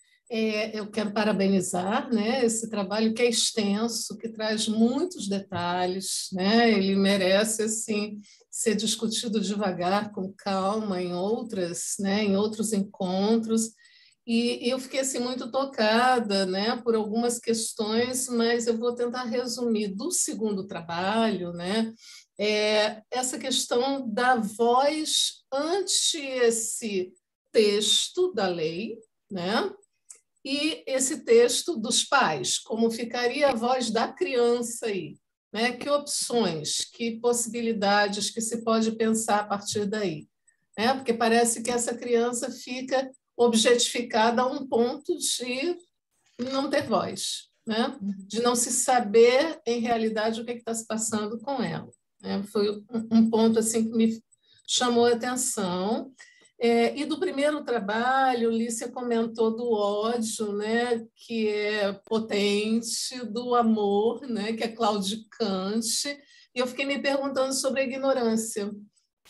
Eu quero parabenizar, né, esse trabalho que é extenso, que traz muitos detalhes, né? Ele merece assim, ser discutido devagar, com calma, em outros encontros. E eu fiquei assim, muito tocada, né, por algumas questões, mas eu vou tentar resumir do segundo trabalho, né, essa questão da voz ante esse texto da lei, né? E esse texto dos pais, como ficaria a voz da criança aí, né? Que opções, que possibilidades que se pode pensar a partir daí, né? Porque parece que essa criança fica objetificada a um ponto de não ter voz, né? De não se saber em realidade o que está se passando com ela, né? Foi um ponto assim que me chamou a atenção. E do primeiro trabalho, Lícia comentou do ódio, né, que é potente, do amor, né, que é claudicante, e eu fiquei me perguntando sobre a ignorância,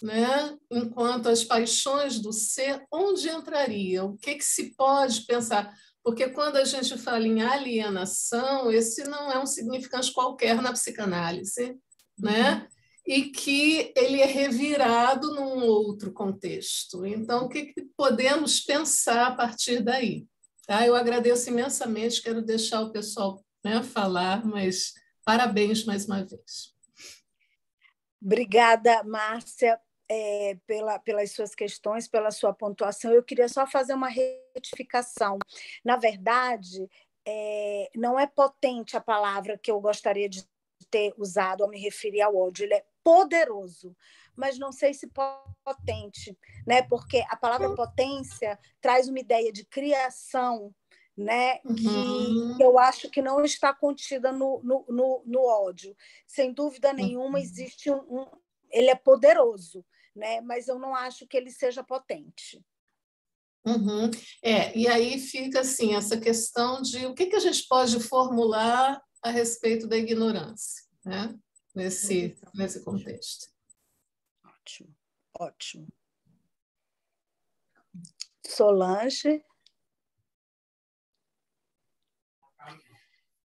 né, enquanto as paixões do ser, onde entraria? O que se pode pensar? Porque quando a gente fala em alienação, esse não é um significante qualquer na psicanálise, né? E que ele é revirado num outro contexto. Então, o que podemos pensar a partir daí? Tá? Eu agradeço imensamente, quero deixar o pessoal, né, falar, mas parabéns mais uma vez. Obrigada, Márcia, pelas suas questões, pela sua pontuação. Eu queria só fazer uma retificação. Na verdade, não é potente a palavra que eu gostaria de ter usado ao me referir ao ódio. Ele é poderoso, mas não sei se potente, né? Porque a palavra potência traz uma ideia de criação, né? Que eu acho que não está contida no ódio. Sem dúvida nenhuma, existe ele é poderoso, né? Mas eu não acho que ele seja potente. Uhum. E aí fica assim, essa questão de o que a gente pode formular a respeito da ignorância, né? Nesse contexto. Ótimo, ótimo. Solange?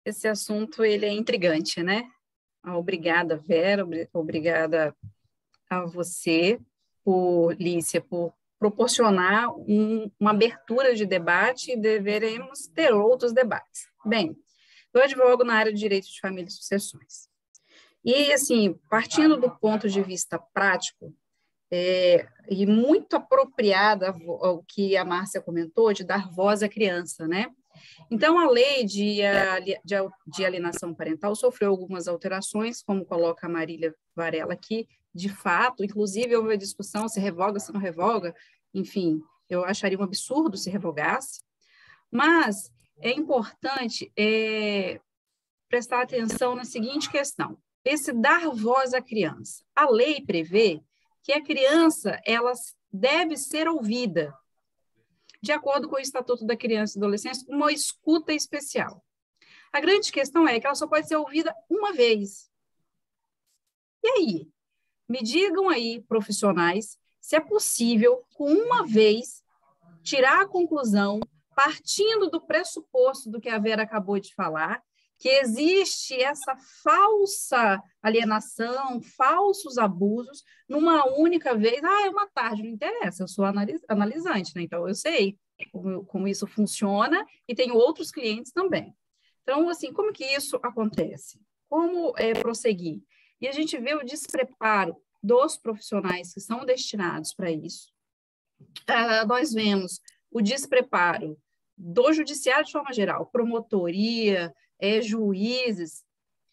Esse assunto ele é intrigante, né? Obrigada, Vera, obrigada a você, Lícia, por proporcionar uma abertura de debate e deveremos ter outros debates. Bem, eu advogo na área de direito de família e sucessões. E, assim, partindo do ponto de vista prático, e muito apropriada ao que a Márcia comentou, de dar voz à criança, né? Então, a lei de alienação parental sofreu algumas alterações, como coloca a Marília Varela aqui, de fato, inclusive houve a discussão se revoga, se não revoga, enfim, eu acharia um absurdo se revogasse, mas é importante prestar atenção na seguinte questão, esse dar voz à criança. A lei prevê que a criança ela deve ser ouvida, de acordo com o Estatuto da Criança e Adolescência, uma escuta especial. A grande questão é que ela só pode ser ouvida uma vez. E aí? Me digam aí, profissionais, se é possível, com uma vez, tirar a conclusão, partindo do pressuposto do que a Vera acabou de falar, que existe essa falsa alienação, falsos abusos, numa única vez. É uma tarde, não interessa, eu sou analisante, né? Então eu sei como isso funciona e tenho outros clientes também. Então, assim, como que isso acontece? Como prosseguir? E a gente vê o despreparo dos profissionais que são destinados para isso. Nós vemos o despreparo do judiciário de forma geral, promotoria, juízes.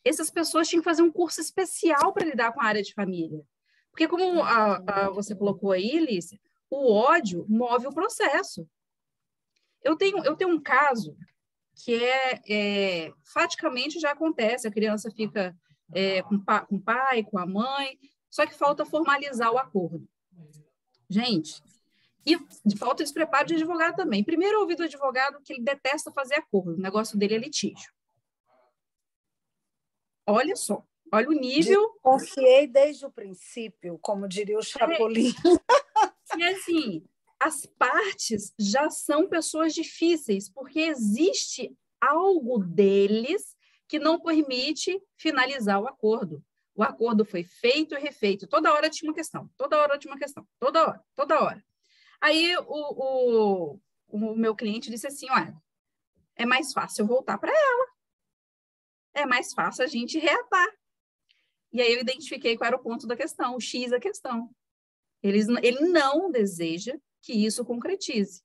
Essas pessoas tinham que fazer um curso especial para lidar com a área de família. Porque, como você colocou aí, Lícia, o ódio move o processo. Eu tenho um caso que faticamente já acontece, a criança fica com o pai, com a mãe, só que falta formalizar o acordo. Gente, e falta despreparo de advogado também. Primeiro, eu ouvi do advogado que ele detesta fazer acordo, o negócio dele é litígio. Olha só, olha o nível... Confiei desde o princípio, como diria o Chapolin. E assim, as partes já são pessoas difíceis, porque existe algo deles que não permite finalizar o acordo. O acordo foi feito e refeito. Toda hora tinha uma questão, toda hora tinha uma questão, toda hora. Aí o meu cliente disse assim, olha, é mais fácil eu voltar para ela. É mais fácil a gente reatar. E aí eu identifiquei qual era o ponto da questão, o X da questão. Ele não deseja que isso concretize.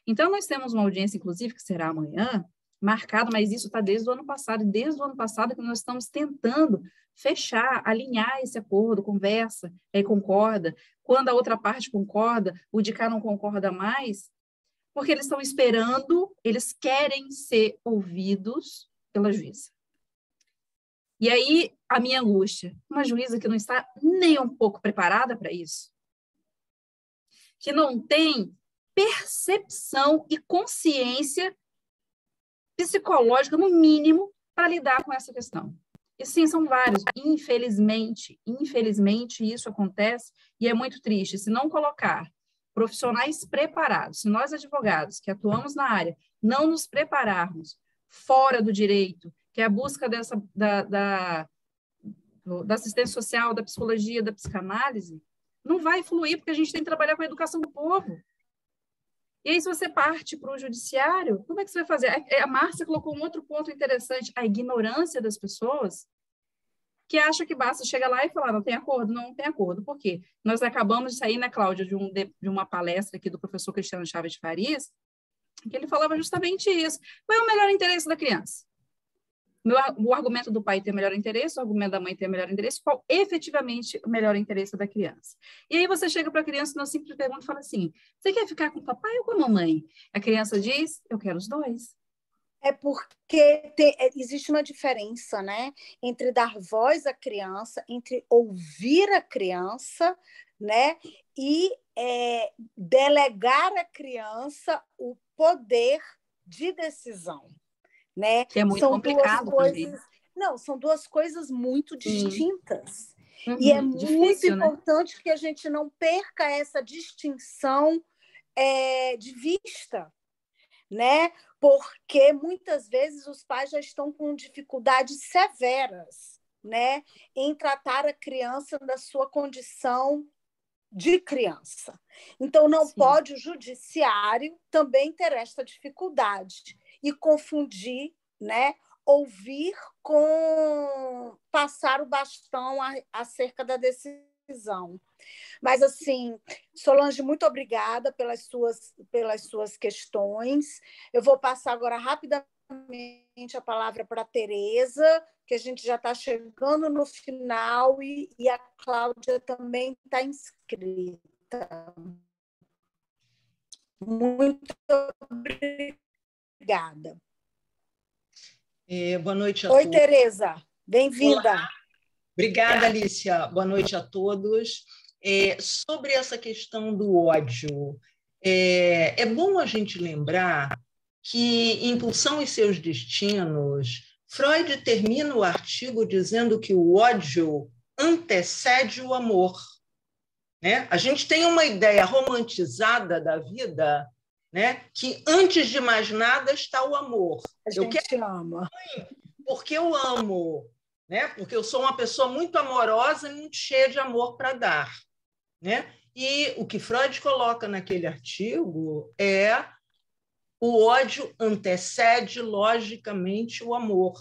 Então, nós temos uma audiência, inclusive, que será amanhã, marcada, mas isso está desde o ano passado, e desde o ano passado que nós estamos tentando fechar, alinhar esse acordo, conversa, concorda. Quando a outra parte concorda, o de cá não concorda mais, porque eles estão esperando, eles querem ser ouvidos pela juíza. E aí, a minha angústia, uma juíza que não está nem um pouco preparada para isso, que não tem percepção e consciência psicológica, no mínimo, para lidar com essa questão. E sim, são vários. Infelizmente, isso acontece e é muito triste. Se não colocar profissionais preparados, se nós advogados que atuamos na área não nos prepararmos fora do direito, que é a busca da assistência social, da psicologia, da psicanálise, não vai fluir, porque a gente tem que trabalhar com a educação do povo. E aí, se você parte para o judiciário, como é que você vai fazer? A Márcia colocou um outro ponto interessante, a ignorância das pessoas, que acha que basta chegar lá e falar, não tem acordo, não tem acordo. Por quê? Nós acabamos de sair, né, Cláudia, de uma palestra aqui do professor Cristiano Chaves de Farias, que ele falava justamente isso. Qual é o melhor interesse da criança? O argumento do pai tem o melhor interesse, o argumento da mãe tem o melhor interesse, qual efetivamente o melhor interesse da criança? E aí você chega para a criança e não simples pergunta e fala assim, você quer ficar com o papai ou com a mamãe? A criança diz, eu quero os dois. É porque existe uma diferença, né, entre dar voz à criança, entre ouvir a criança, né, e delegar à criança o poder de decisão, né? Que é muito São duas complicado também. coisas. Não, são duas coisas muito distintas. E é muito Difícil, né? importante que a gente não perca essa distinção de vista, né? Porque muitas vezes os pais já estão com dificuldades severas, né, em tratar a criança da sua condição de criança. Então, não Sim. pode o judiciário também ter esta dificuldade e confundir, né, ouvir com passar o bastão acerca da decisão. Mas, assim, Solange, muito obrigada pelas suas questões. Eu vou passar agora rapidamente a palavra para a Tereza, que a gente já está chegando no final, e a Cláudia também está inscrita. Muito obrigada. Boa noite a Oi, todos. Tereza. Bem-vinda. Obrigada, Alicia. Boa noite a todos. Sobre essa questão do ódio, é bom a gente lembrar que, em Pulsão e Seus Destinos, Freud termina o artigo dizendo que o ódio antecede o amor, né? A gente tem uma ideia romantizada da vida, né? Que antes de mais nada está o amor. A gente ama. Porque eu amo, né? Porque eu sou uma pessoa muito amorosa e muito cheia de amor para dar, né? E o que Freud coloca naquele artigo é o ódio antecede logicamente o amor.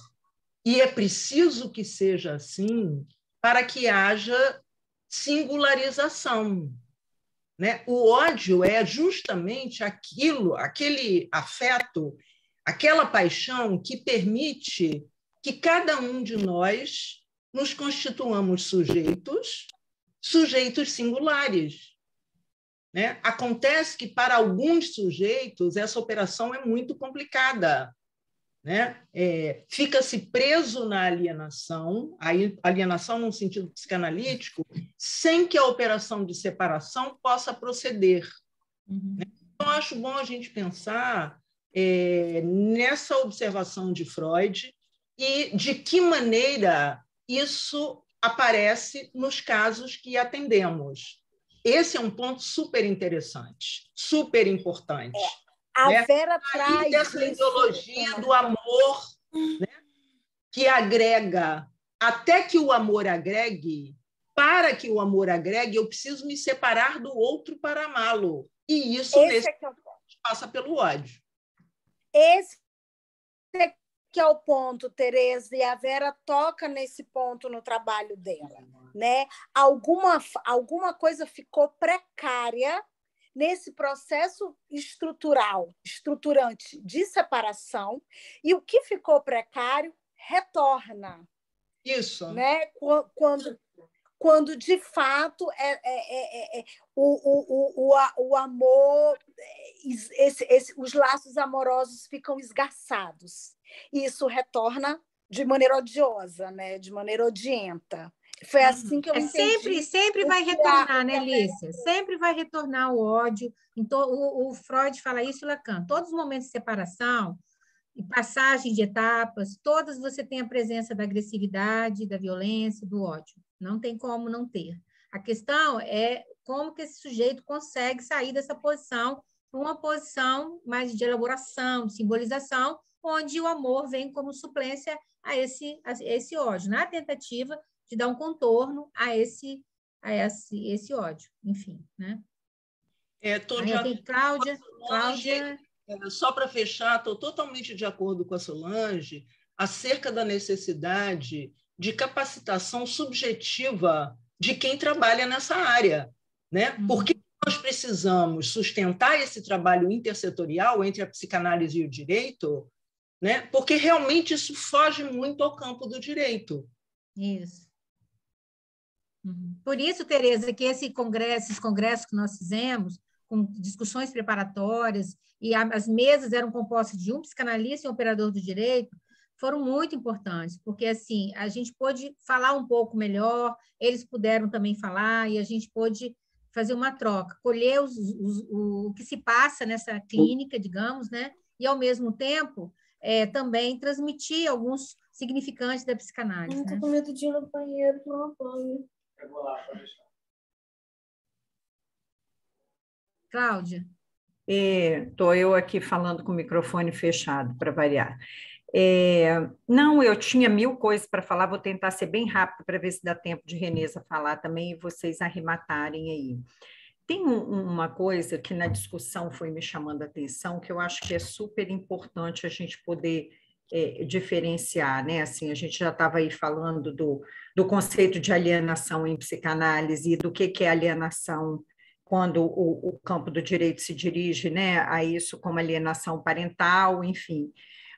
E é preciso que seja assim para que haja singularização, né? O ódio é justamente aquele afeto, aquela paixão que permite que cada um de nós nos constituamos sujeitos singulares, né? Acontece que, para alguns sujeitos, essa operação é muito complicada, né? Fica-se preso na alienação, a alienação num sentido psicanalítico, sem que a operação de separação possa proceder. Né? Então, acho bom a gente pensar nessa observação de Freud e de que maneira isso aparece nos casos que atendemos. Esse é um ponto super interessante, super importante. A Vera traz essa ideologia do amor, né, que agrega, até que o amor agregue, para que o amor agregue, eu preciso me separar do outro para amá-lo. E isso passa pelo ódio. Esse que é o ponto, Tereza, e a Vera toca nesse ponto no trabalho dela, né? Alguma coisa ficou precária nesse processo estruturante de separação, e o que ficou precário retorna. Isso. Né? Quando de fato o amor, os laços amorosos ficam esgarçados. E isso retorna de maneira odiosa, né? De maneira odienta. Foi assim que eu entendi. Sempre vai retornar, né, Lícia? Sempre vai retornar o ódio. Então, o Freud fala isso, Lacan. Todos os momentos de separação e passagem de etapas, todas você tem a presença da agressividade, da violência, do ódio. Não tem como não ter. A questão é como que esse sujeito consegue sair dessa posição para uma posição mais de elaboração, de simbolização, onde o amor vem como suplência a esse ódio, na tentativa de dar um contorno a esse ódio, enfim, né? Cláudia. Só para fechar, estou totalmente de acordo com a Solange acerca da necessidade de capacitação subjetiva de quem trabalha nessa área, né? Porque nós precisamos sustentar esse trabalho intersetorial entre a psicanálise e o direito, né? Porque realmente isso foge muito ao campo do direito. Isso. Por isso, Tereza, que esses congressos que nós fizemos, com discussões preparatórias, e as mesas eram compostas de um psicanalista e um operador do direito, foram muito importantes, porque assim a gente pôde falar um pouco melhor, eles puderam também falar, e a gente pôde fazer uma troca, colher o que se passa nessa clínica, digamos, né? E, ao mesmo tempo, também transmitir alguns significantes da psicanálise. Estou com medo de ir no banheiro, tomar banho. Eu vou lá, pode deixar. Cláudia? Estou eu aqui falando com o microfone fechado, para variar. Não, eu tinha 1000 coisas para falar, vou tentar ser bem rápido para ver se dá tempo de Reneza falar também e vocês arrematarem aí. Tem uma coisa que na discussão foi me chamando a atenção, que eu acho que é super importante a gente poder diferenciar, né? Assim, a gente já estava aí falando do conceito de alienação em psicanálise e do que é alienação quando o campo do direito se dirige, né, a isso como alienação parental, enfim.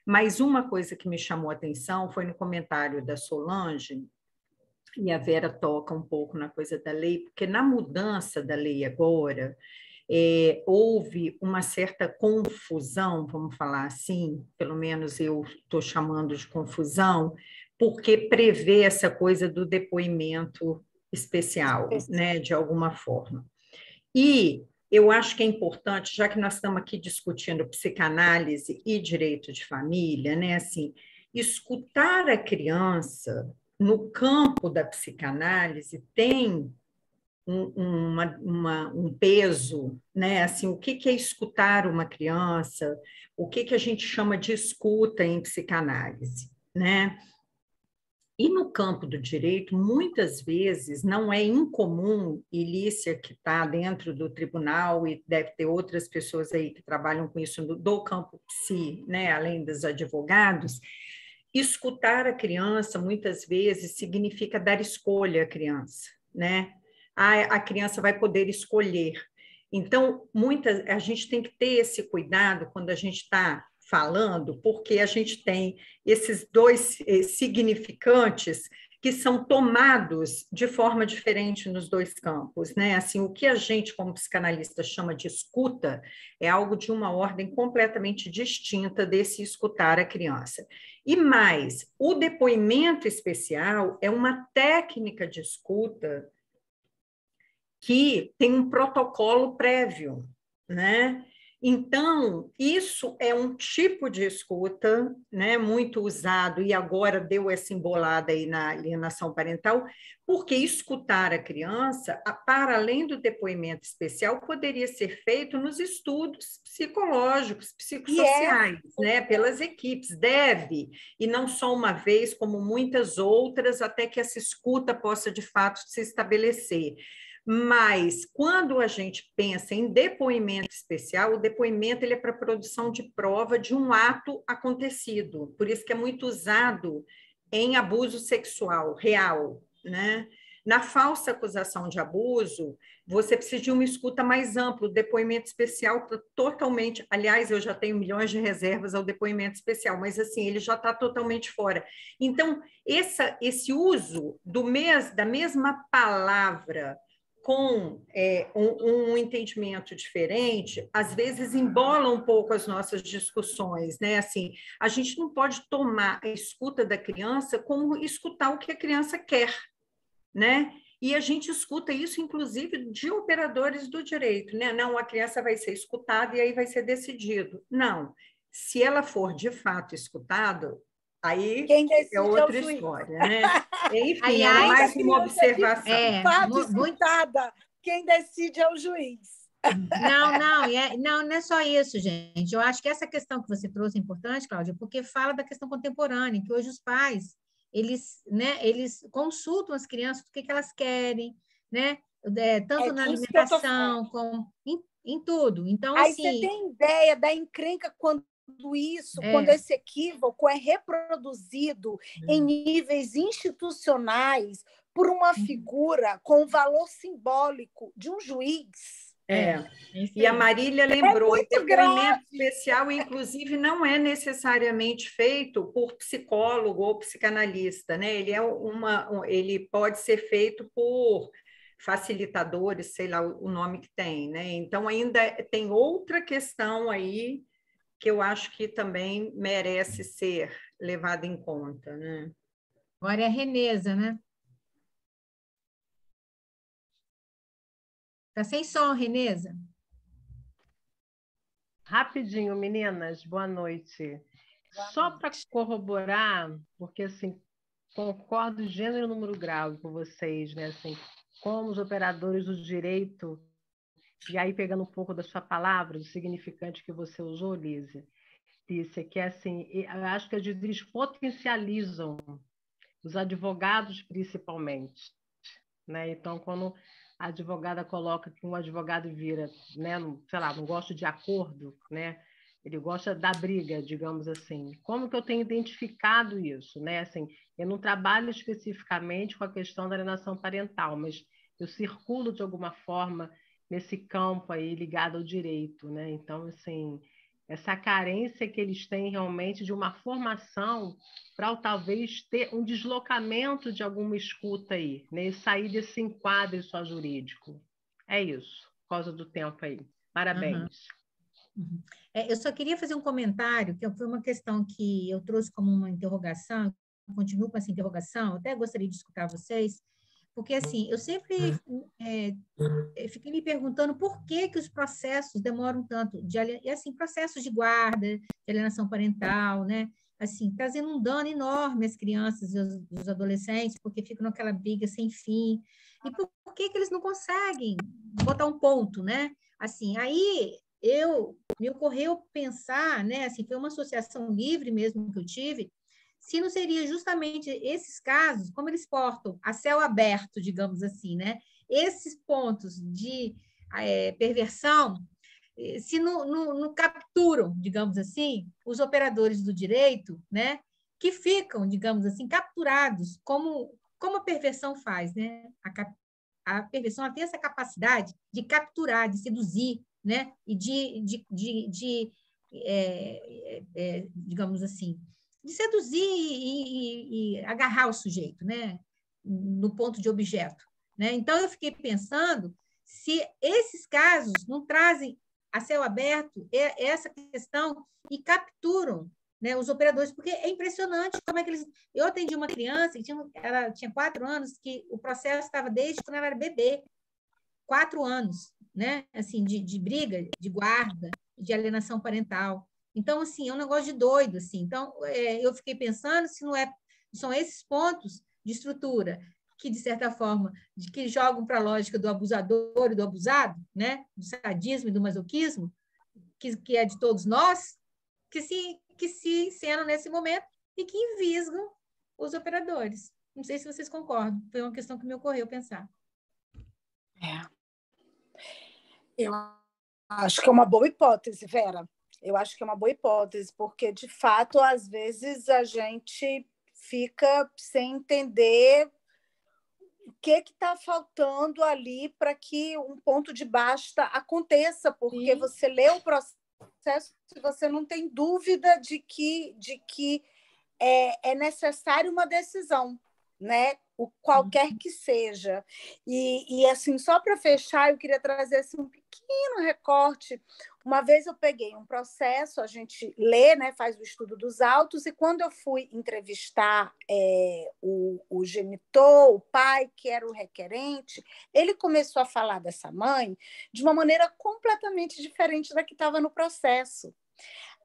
Mas uma coisa que me chamou a atenção foi no comentário da Solange, e a Vera toca um pouco na coisa da lei, porque na mudança da lei agora, houve uma certa confusão, vamos falar assim, pelo menos eu estou chamando de confusão, porque prevê essa coisa do depoimento especial, né, de alguma forma. E eu acho que é importante, já que nós estamos aqui discutindo psicanálise e direito de família, né, assim, escutar a criança no campo da psicanálise tem um peso, né? Assim, o que é escutar uma criança, o que a gente chama de escuta em psicanálise, né? E no campo do direito, muitas vezes não é incomum, e Lícia, que está dentro do tribunal, e deve ter outras pessoas aí que trabalham com isso do campo psi, né? Além dos advogados, escutar a criança, muitas vezes, significa dar escolha à criança, né? A criança vai poder escolher. Então, a gente tem que ter esse cuidado quando a gente está falando, porque a gente tem esses dois significantes que são tomados de forma diferente nos dois campos, né? Assim, o que a gente, como psicanalista, chama de escuta é algo de uma ordem completamente distinta desse escutar a criança. E mais, o depoimento especial é uma técnica de escuta que tem um protocolo prévio, né? Então, isso é um tipo de escuta, né, muito usado, e agora deu essa embolada aí na alienação parental, porque escutar a criança, para além do depoimento especial, poderia ser feito nos estudos psicológicos, psicossociais, né, pelas equipes, deve, e não só uma vez, como muitas outras, até que essa escuta possa, de fato, se estabelecer. Mas, quando a gente pensa em depoimento especial, o depoimento ele é para produção de prova de um ato acontecido. Por isso que é muito usado em abuso sexual real, né? Na falsa acusação de abuso, você precisa de uma escuta mais ampla. O depoimento especial está totalmente... Aliás, eu já tenho milhões de reservas ao depoimento especial, mas, assim, ele já está totalmente fora. Então, esse uso da mesma palavra com um entendimento diferente, às vezes embola um pouco as nossas discussões, né? Assim, a gente não pode tomar a escuta da criança como escutar o que a criança quer, né? E a gente escuta isso, inclusive, de operadores do direito, né? Não, a criança vai ser escutada e aí vai ser decidido. Não, se ela for de fato escutada, aí é outra história, né? Enfim, aliás, era mais uma observação. Escutada, quem decide é o juiz. Não é só isso, gente. Eu acho que essa questão que você trouxe é importante, Cláudia, porque fala da questão contemporânea, que hoje os pais, eles consultam as crianças o que elas querem, né? Tanto na alimentação como em tudo. Então, aí assim, você tem ideia da encrenca quando esse equívoco é reproduzido em níveis institucionais por uma figura com o valor simbólico de um juiz. E a Marília lembrou, o depoimento especial, inclusive, não é necessariamente feito por psicólogo ou psicanalista, né? Ele pode ser feito por facilitadores, sei lá o nome que tem, né? Então, ainda tem outra questão aí que eu acho que também merece ser levada em conta, né? Agora é a Reneza, né? Tá sem som, Reneza. Rapidinho, meninas, boa noite. Só para corroborar, porque assim, concordo gênero, número, grau com vocês, né? Assim, como os operadores do direito, e aí pegando um pouco da sua palavra, do significante que você usou, Lísia, que é assim, eu acho que as juízes potencializam os advogados principalmente, né? Então, quando a advogada coloca que um advogado vira, né, sei lá, não gosta de acordo, né? Ele gosta da briga, digamos assim. Como que eu tenho identificado isso, né? Assim, eu não trabalho especificamente com a questão da alienação parental, mas eu circulo de alguma forma nesse campo aí ligado ao direito, né? Então, assim, essa carência que eles têm realmente de uma formação para talvez ter um deslocamento de alguma escuta aí, né? E sair desse enquadre só jurídico. É isso, por causa do tempo aí. Parabéns. Uhum. Eu só queria fazer um comentário, que foi uma questão que eu trouxe como uma interrogação, continuo com essa interrogação, até gostaria de escutar vocês, porque, assim, eu sempre fiquei me perguntando por que que os processos demoram tanto, e assim, processos de guarda, de alienação parental, né? Assim, trazendo um dano enorme às crianças e aos adolescentes, porque ficam naquela briga sem fim. E por que que eles não conseguem botar um ponto, né? Assim, aí me ocorreu pensar, né? Assim, foi uma associação livre mesmo que eu tive, se não seria justamente esses casos, como eles portam a céu aberto, digamos assim, né? Esses pontos de perversão, se não capturam, digamos assim, os operadores do direito, né? Que ficam, digamos assim, capturados, como a perversão faz, né? A perversão ela tem essa capacidade de capturar, de seduzir, né? E digamos assim, de seduzir e agarrar o sujeito, né? No ponto de objeto, né? Então, eu fiquei pensando se esses casos não trazem a céu aberto essa questão e capturam, né, os operadores, porque é impressionante como é que eles... Eu atendi uma criança, ela tinha 4 anos, que o processo estava desde quando ela era bebê, 4 anos, né? Assim, de briga, de guarda, de alienação parental. Então, assim, é um negócio de doido, assim. Então, eu fiquei pensando se não são esses pontos de estrutura que, de certa forma, que jogam para a lógica do abusador e do abusado, né? Do sadismo e do masoquismo, que é de todos nós, que se encenam nesse momento e que envisgam os operadores. Não sei se vocês concordam. Foi uma questão que me ocorreu pensar. Eu acho que é uma boa hipótese, Vera. Eu acho que é uma boa hipótese, porque, de fato, às vezes a gente fica sem entender o que está faltando ali para que um ponto de basta aconteça, porque Sim. você lê o processo e você não tem dúvida de que é necessário uma decisão, né? Qualquer que seja. E assim, só para fechar, eu queria trazer assim, um pequeno recorte. Uma vez eu peguei um processo, a gente lê, né, faz o estudo dos autos, e quando eu fui entrevistar o genitor, o pai, que era o requerente, ele começou a falar dessa mãe de uma maneira completamente diferente da que estava no processo.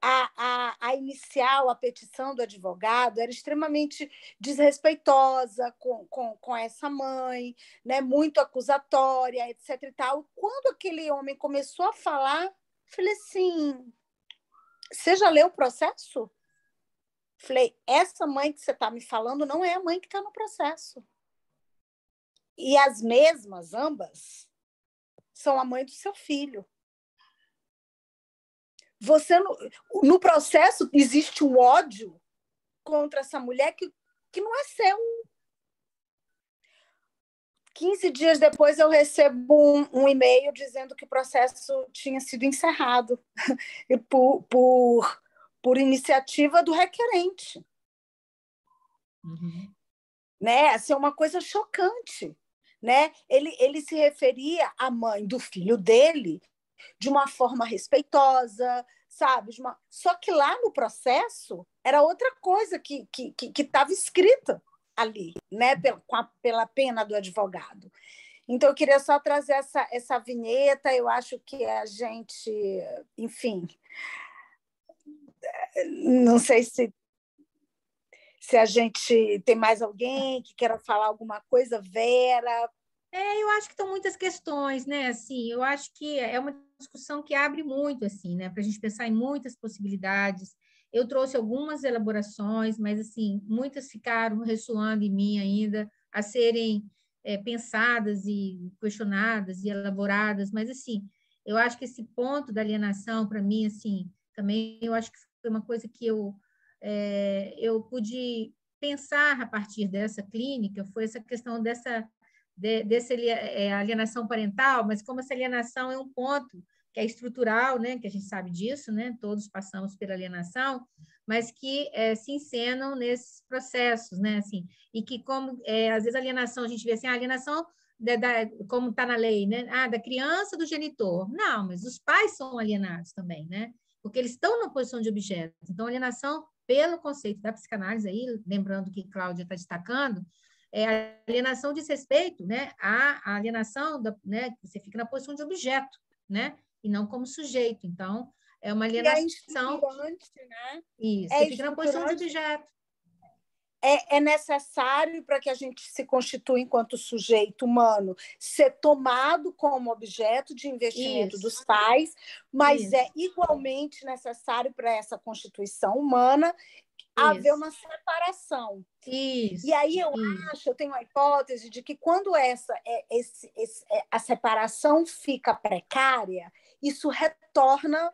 A inicial, a petição do advogado, era extremamente desrespeitosa com essa mãe, né? Muito acusatória, etc. E tal. Quando aquele homem começou a falar, eu falei assim: você já leu o processo? Falei: essa mãe que você está me falando não é a mãe que está no processo. E as mesmas, ambas, são a mãe do seu filho. Você no processo existe um ódio contra essa mulher que não é seu. 15 dias depois eu recebo um e-mail dizendo que o processo tinha sido encerrado por iniciativa do requerente. Uhum. Né? Assim, é uma coisa chocante. né? Ele se referia à mãe do filho dele de uma forma respeitosa, sabe? Só que lá no processo era outra coisa que estava escrita ali, né? Pela pena do advogado. Então, eu queria só trazer essa vinheta. Eu acho que a gente, enfim, não sei se a gente tem mais alguém que queira falar alguma coisa, Vera. Eu acho que estão muitas questões, né? Assim, eu acho que é uma discussão que abre muito, assim, né? Para a gente pensar em muitas possibilidades. Eu trouxe algumas elaborações, mas, assim, muitas ficaram ressoando em mim ainda a serem pensadas e questionadas e elaboradas. Mas, assim, eu acho que esse ponto da alienação, para mim, assim, também eu acho que foi uma coisa que eu pude pensar a partir dessa clínica, foi essa questão dessa alienação parental, mas como essa alienação é um ponto que é estrutural, né, que a gente sabe disso, né, todos passamos pela alienação, mas que se encenam nesses processos, né, assim, e que como, às vezes a alienação, a gente vê assim, a alienação como está na lei, né, da criança do genitor, não, mas os pais são alienados também, né, porque eles estão na posição de objeto, então alienação pelo conceito da psicanálise aí, lembrando que Cláudia está destacando, a alienação diz respeito, né, à alienação, né, você fica na posição de objeto, né, e não como sujeito. Então, é uma alienação. E é estruturante, né? Isso, você fica na posição de objeto. É necessário para que a gente se constitua enquanto sujeito humano ser tomado como objeto de investimento dos pais, mas é igualmente necessário para essa constituição humana haver uma separação. Isso, e aí eu tenho a hipótese de que quando a separação fica precária, isso retorna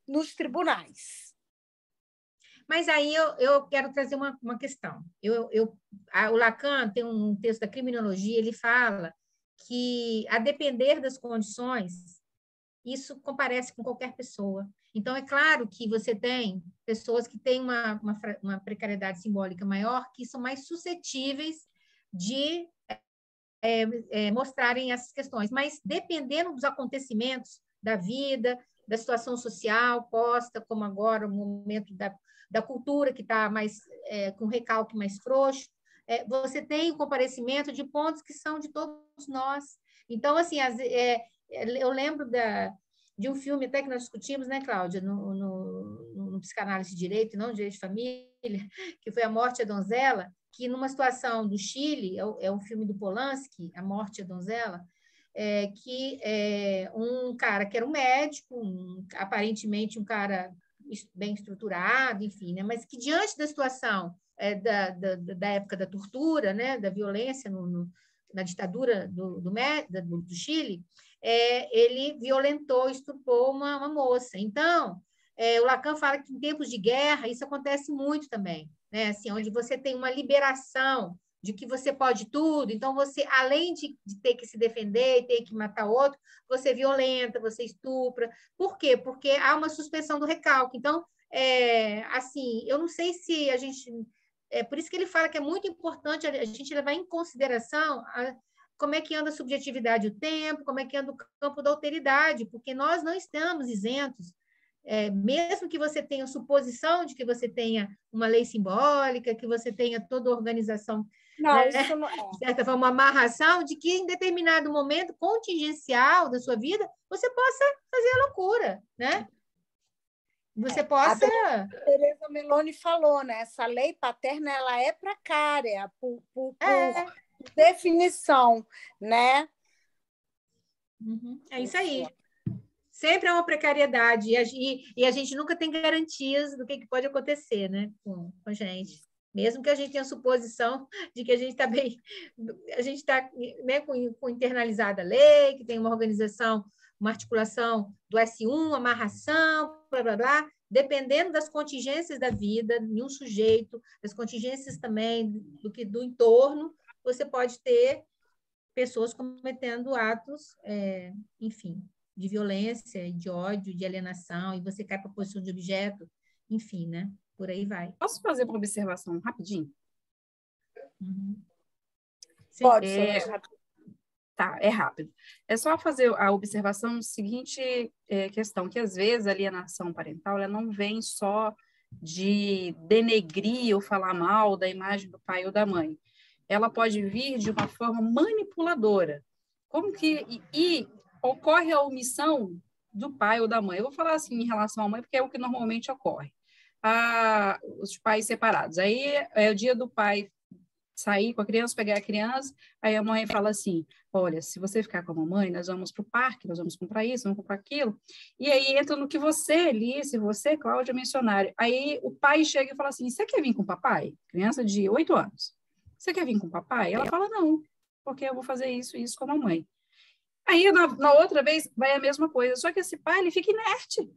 nos tribunais. Mas aí eu quero trazer uma questão. O Lacan tem um texto da criminologia, ele fala que, a depender das condições, isso comparece com qualquer pessoa. Então, é claro que você tem pessoas que têm uma precariedade simbólica maior, que são mais suscetíveis de mostrarem essas questões, mas dependendo dos acontecimentos da vida, da situação social posta, como agora, o momento da cultura, que está mais com recalque mais frouxo, você tem o comparecimento de pontos que são de todos nós. Então, assim, eu lembro de um filme até que nós discutimos, né, Cláudia, no Psicanálise de Direito, não Direito de Família, que foi A Morte à Donzela, que numa situação do Chile, é um filme do Polanski, A Morte à Donzela, que um cara que era um médico, aparentemente um cara bem estruturado, enfim, né, mas que diante da situação da época da tortura, né, da violência na ditadura do Chile, ele violentou, estuprou uma moça. Então, o Lacan fala que em tempos de guerra isso acontece muito também, né? Assim, onde você tem uma liberação de que você pode tudo, então você, além de ter que se defender e ter que matar outro, você violenta, você estupra. Por quê? Porque há uma suspensão do recalque. Então, assim, eu não sei se a gente... por isso que ele fala que é muito importante a gente levar em consideração como é que anda a subjetividade o tempo, como é que anda o campo da alteridade, porque nós não estamos isentos. Mesmo que você tenha a suposição de que você tenha uma lei simbólica, que você tenha toda a organização, não, né? Isso não de certa forma, uma amarração de que em determinado momento contingencial da sua vida, você possa fazer a loucura, né? Você possa... A Teresa Meloni falou, né? Essa lei paterna ela é precária por definição, né? É isso aí. Sempre é uma precariedade e a gente nunca tem garantias do que pode acontecer, né, com a gente. Mesmo que a gente tenha a suposição de que a gente está bem, a gente está, né, com internalizada a lei, que tem uma organização, uma articulação do S1, amarração, blá, blá, blá, dependendo das contingências da vida de um sujeito, das contingências também do entorno, você pode ter pessoas cometendo atos, enfim, de violência, de ódio, de alienação, e você cai para a posição de objeto, enfim, né? Por aí vai. Posso fazer uma observação rapidinho? Pode, Tá, é rápido. É só fazer a observação seguinte questão, que às vezes a alienação parental ela não vem só de denegrir ou falar mal da imagem do pai ou da mãe. Ela pode vir de uma forma manipuladora. Como que... E ocorre a omissão do pai ou da mãe. Eu vou falar assim em relação à mãe, porque é o que normalmente ocorre. Os pais separados. Aí é o dia do pai sair com a criança, pegar a criança, aí a mãe fala assim, olha, se você ficar com a mamãe, nós vamos para o parque, nós vamos comprar isso, vamos comprar aquilo, e aí entra no que você, Alice, você, Cláudia, mencionaram. Aí o pai chega e fala assim, você quer vir com o papai? Criança de 8 anos. Você quer vir com o papai? Ela fala, não, porque eu vou fazer isso e isso com a mamãe. Aí, na outra vez, vai a mesma coisa, só que esse pai, ele fica inerte.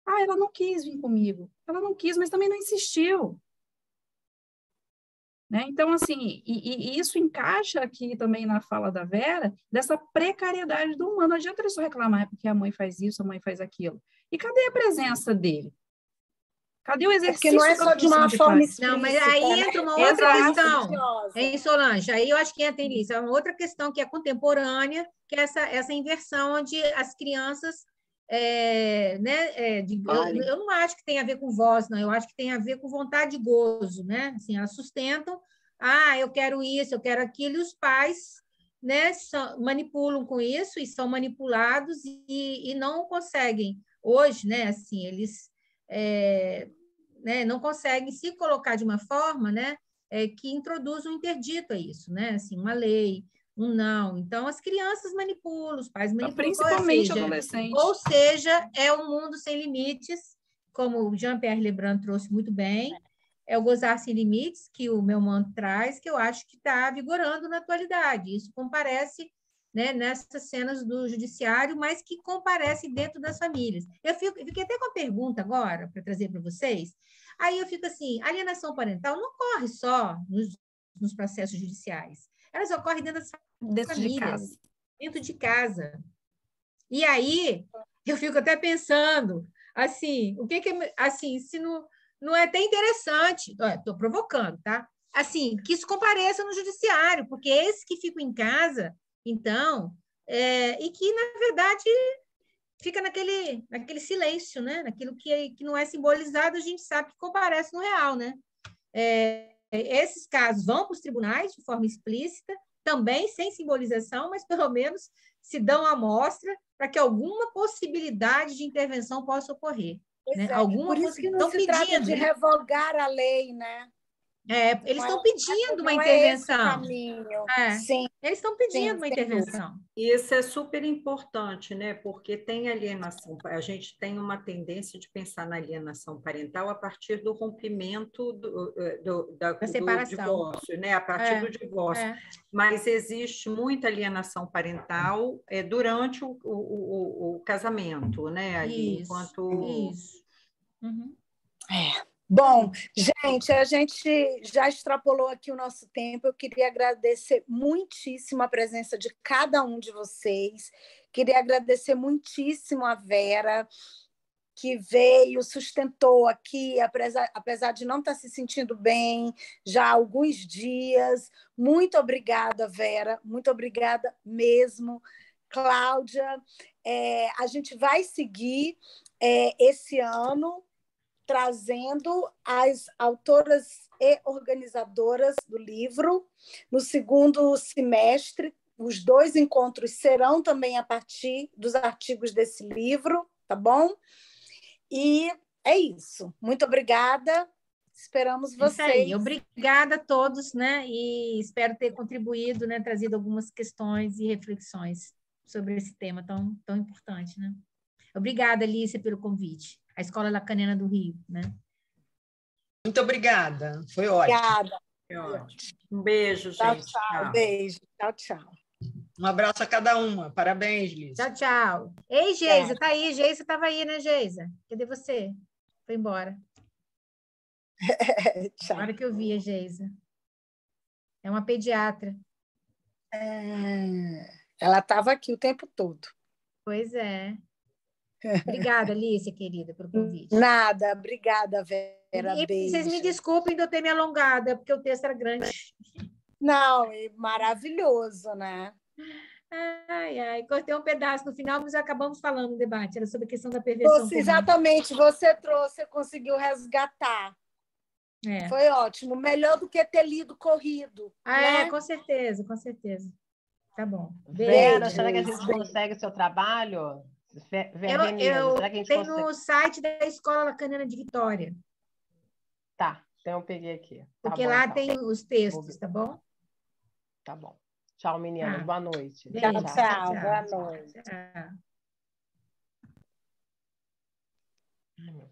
Ela não quis vir comigo. Ela não quis, mas também não insistiu. Né? Então, assim, e isso encaixa aqui também na fala da Vera, dessa precariedade do humano. Não adianta ele só reclamar porque a mãe faz isso, a mãe faz aquilo. E cadê a presença dele? Cadê o exercício? Porque não é só de uma forma explícita. Não, mas aí entra uma outra questão, hein, Solange? Aí eu acho que entra nisso. É uma outra questão que é contemporânea, que é essa inversão onde as crianças... eu não acho que tem a ver com voz, não. Eu acho que tem a ver com vontade de gozo, né? Assim, elas sustentam, eu quero isso, eu quero aquilo, e os pais, né, manipulam com isso e são manipulados e não conseguem. Hoje, né, assim, eles não conseguem se colocar de uma forma, né, que introduz um interdito a isso, né? Assim, uma lei, um não. Então, as crianças manipulam, os pais manipulam. Principalmente adolescentes. Ou seja, é um mundo sem limites, como o Jean-Pierre Lebrun trouxe muito bem, é o gozar sem limites, que o meu manto traz, que eu acho que está vigorando na atualidade. Isso comparece, né, nessas cenas do judiciário, mas que comparece dentro das famílias. Eu fiquei até com a pergunta agora, para trazer para vocês. Aí eu fico assim, a alienação parental não ocorre só nos processos judiciais. Elas ocorrem dentro das famílias, dentro de casa. E aí, eu fico até pensando, assim, o que assim, se não é até interessante, estou provocando, tá? Assim, que isso compareça no judiciário, porque esses que ficam em casa, então, e que, na verdade, fica naquele silêncio, né? Naquilo que não é simbolizado, a gente sabe que comparece no real, né? Esses casos vão para os tribunais de forma explícita, também sem simbolização, mas pelo menos se dão amostra para que alguma possibilidade de intervenção possa ocorrer. Né? Por isso que não se trata de revogar a lei, né? Eles estão pedindo uma intervenção. Sim. Eles estão pedindo uma intervenção. Isso é super importante, né? Porque tem alienação. A gente tem uma tendência de pensar na alienação parental a partir do rompimento da separação, do divórcio, né? A partir do divórcio. Mas existe muita alienação parental durante o casamento, né? Ali, Isso. Uhum. Bom, gente, a gente já extrapolou aqui o nosso tempo. Eu queria agradecer muitíssimo a presença de cada um de vocês. Queria agradecer muitíssimo a Vera, que veio, sustentou aqui, apesar de não estar se sentindo bem já há alguns dias. Muito obrigada, Vera. Muito obrigada mesmo. Cláudia, a gente vai seguir esse ano trazendo as autoras e organizadoras do livro. No segundo semestre, os 2 encontros serão também a partir dos artigos desse livro, tá bom? E é isso. Muito obrigada. Esperamos vocês. Isso aí. Obrigada a todos, né? E espero ter contribuído, né? Trazido algumas questões e reflexões sobre esse tema tão importante, né? Obrigada, Alice, pelo convite. A Escola Lacaniana do Rio, né? Muito obrigada. Foi ótimo. Obrigada. Foi ótimo. Um beijo, gente. Tchau. Beijo. Tchau. Um abraço a cada uma. Parabéns, Liz. Tchau. Ei, Geisa, tá aí. Geisa estava aí, né, Geisa? Cadê você? Foi embora. Tchau. Na hora que eu vi a Geisa. É uma pediatra. Ela estava aqui o tempo todo. Pois é. Obrigada, Alice, querida, pelo convite. Nada, obrigada, Vera. E beijo. Vocês me desculpem de eu ter me alongado, é porque o texto era grande. Não, e maravilhoso, né? Ai, ai, cortei um pedaço no final, mas acabamos falando no debate. Era sobre a questão da perversão comum. Exatamente, você trouxe, conseguiu resgatar. É. Foi ótimo, melhor do que ter lido corrido. Né? Com certeza, com certeza. Tá bom. Vera, Beijo. será que a gente consegue seu trabalho? Verbenina, será que a gente tem consegue? no site da Escola Lacaniana de Vitória. Tá, então eu peguei aqui. Tá Porque bom, lá então. tem os textos, tá bom? Tá bom. Tchau, meninas. Tá. Boa noite. Beijo. Tchau, boa noite. Tchau. Ai, meu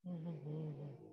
Deus.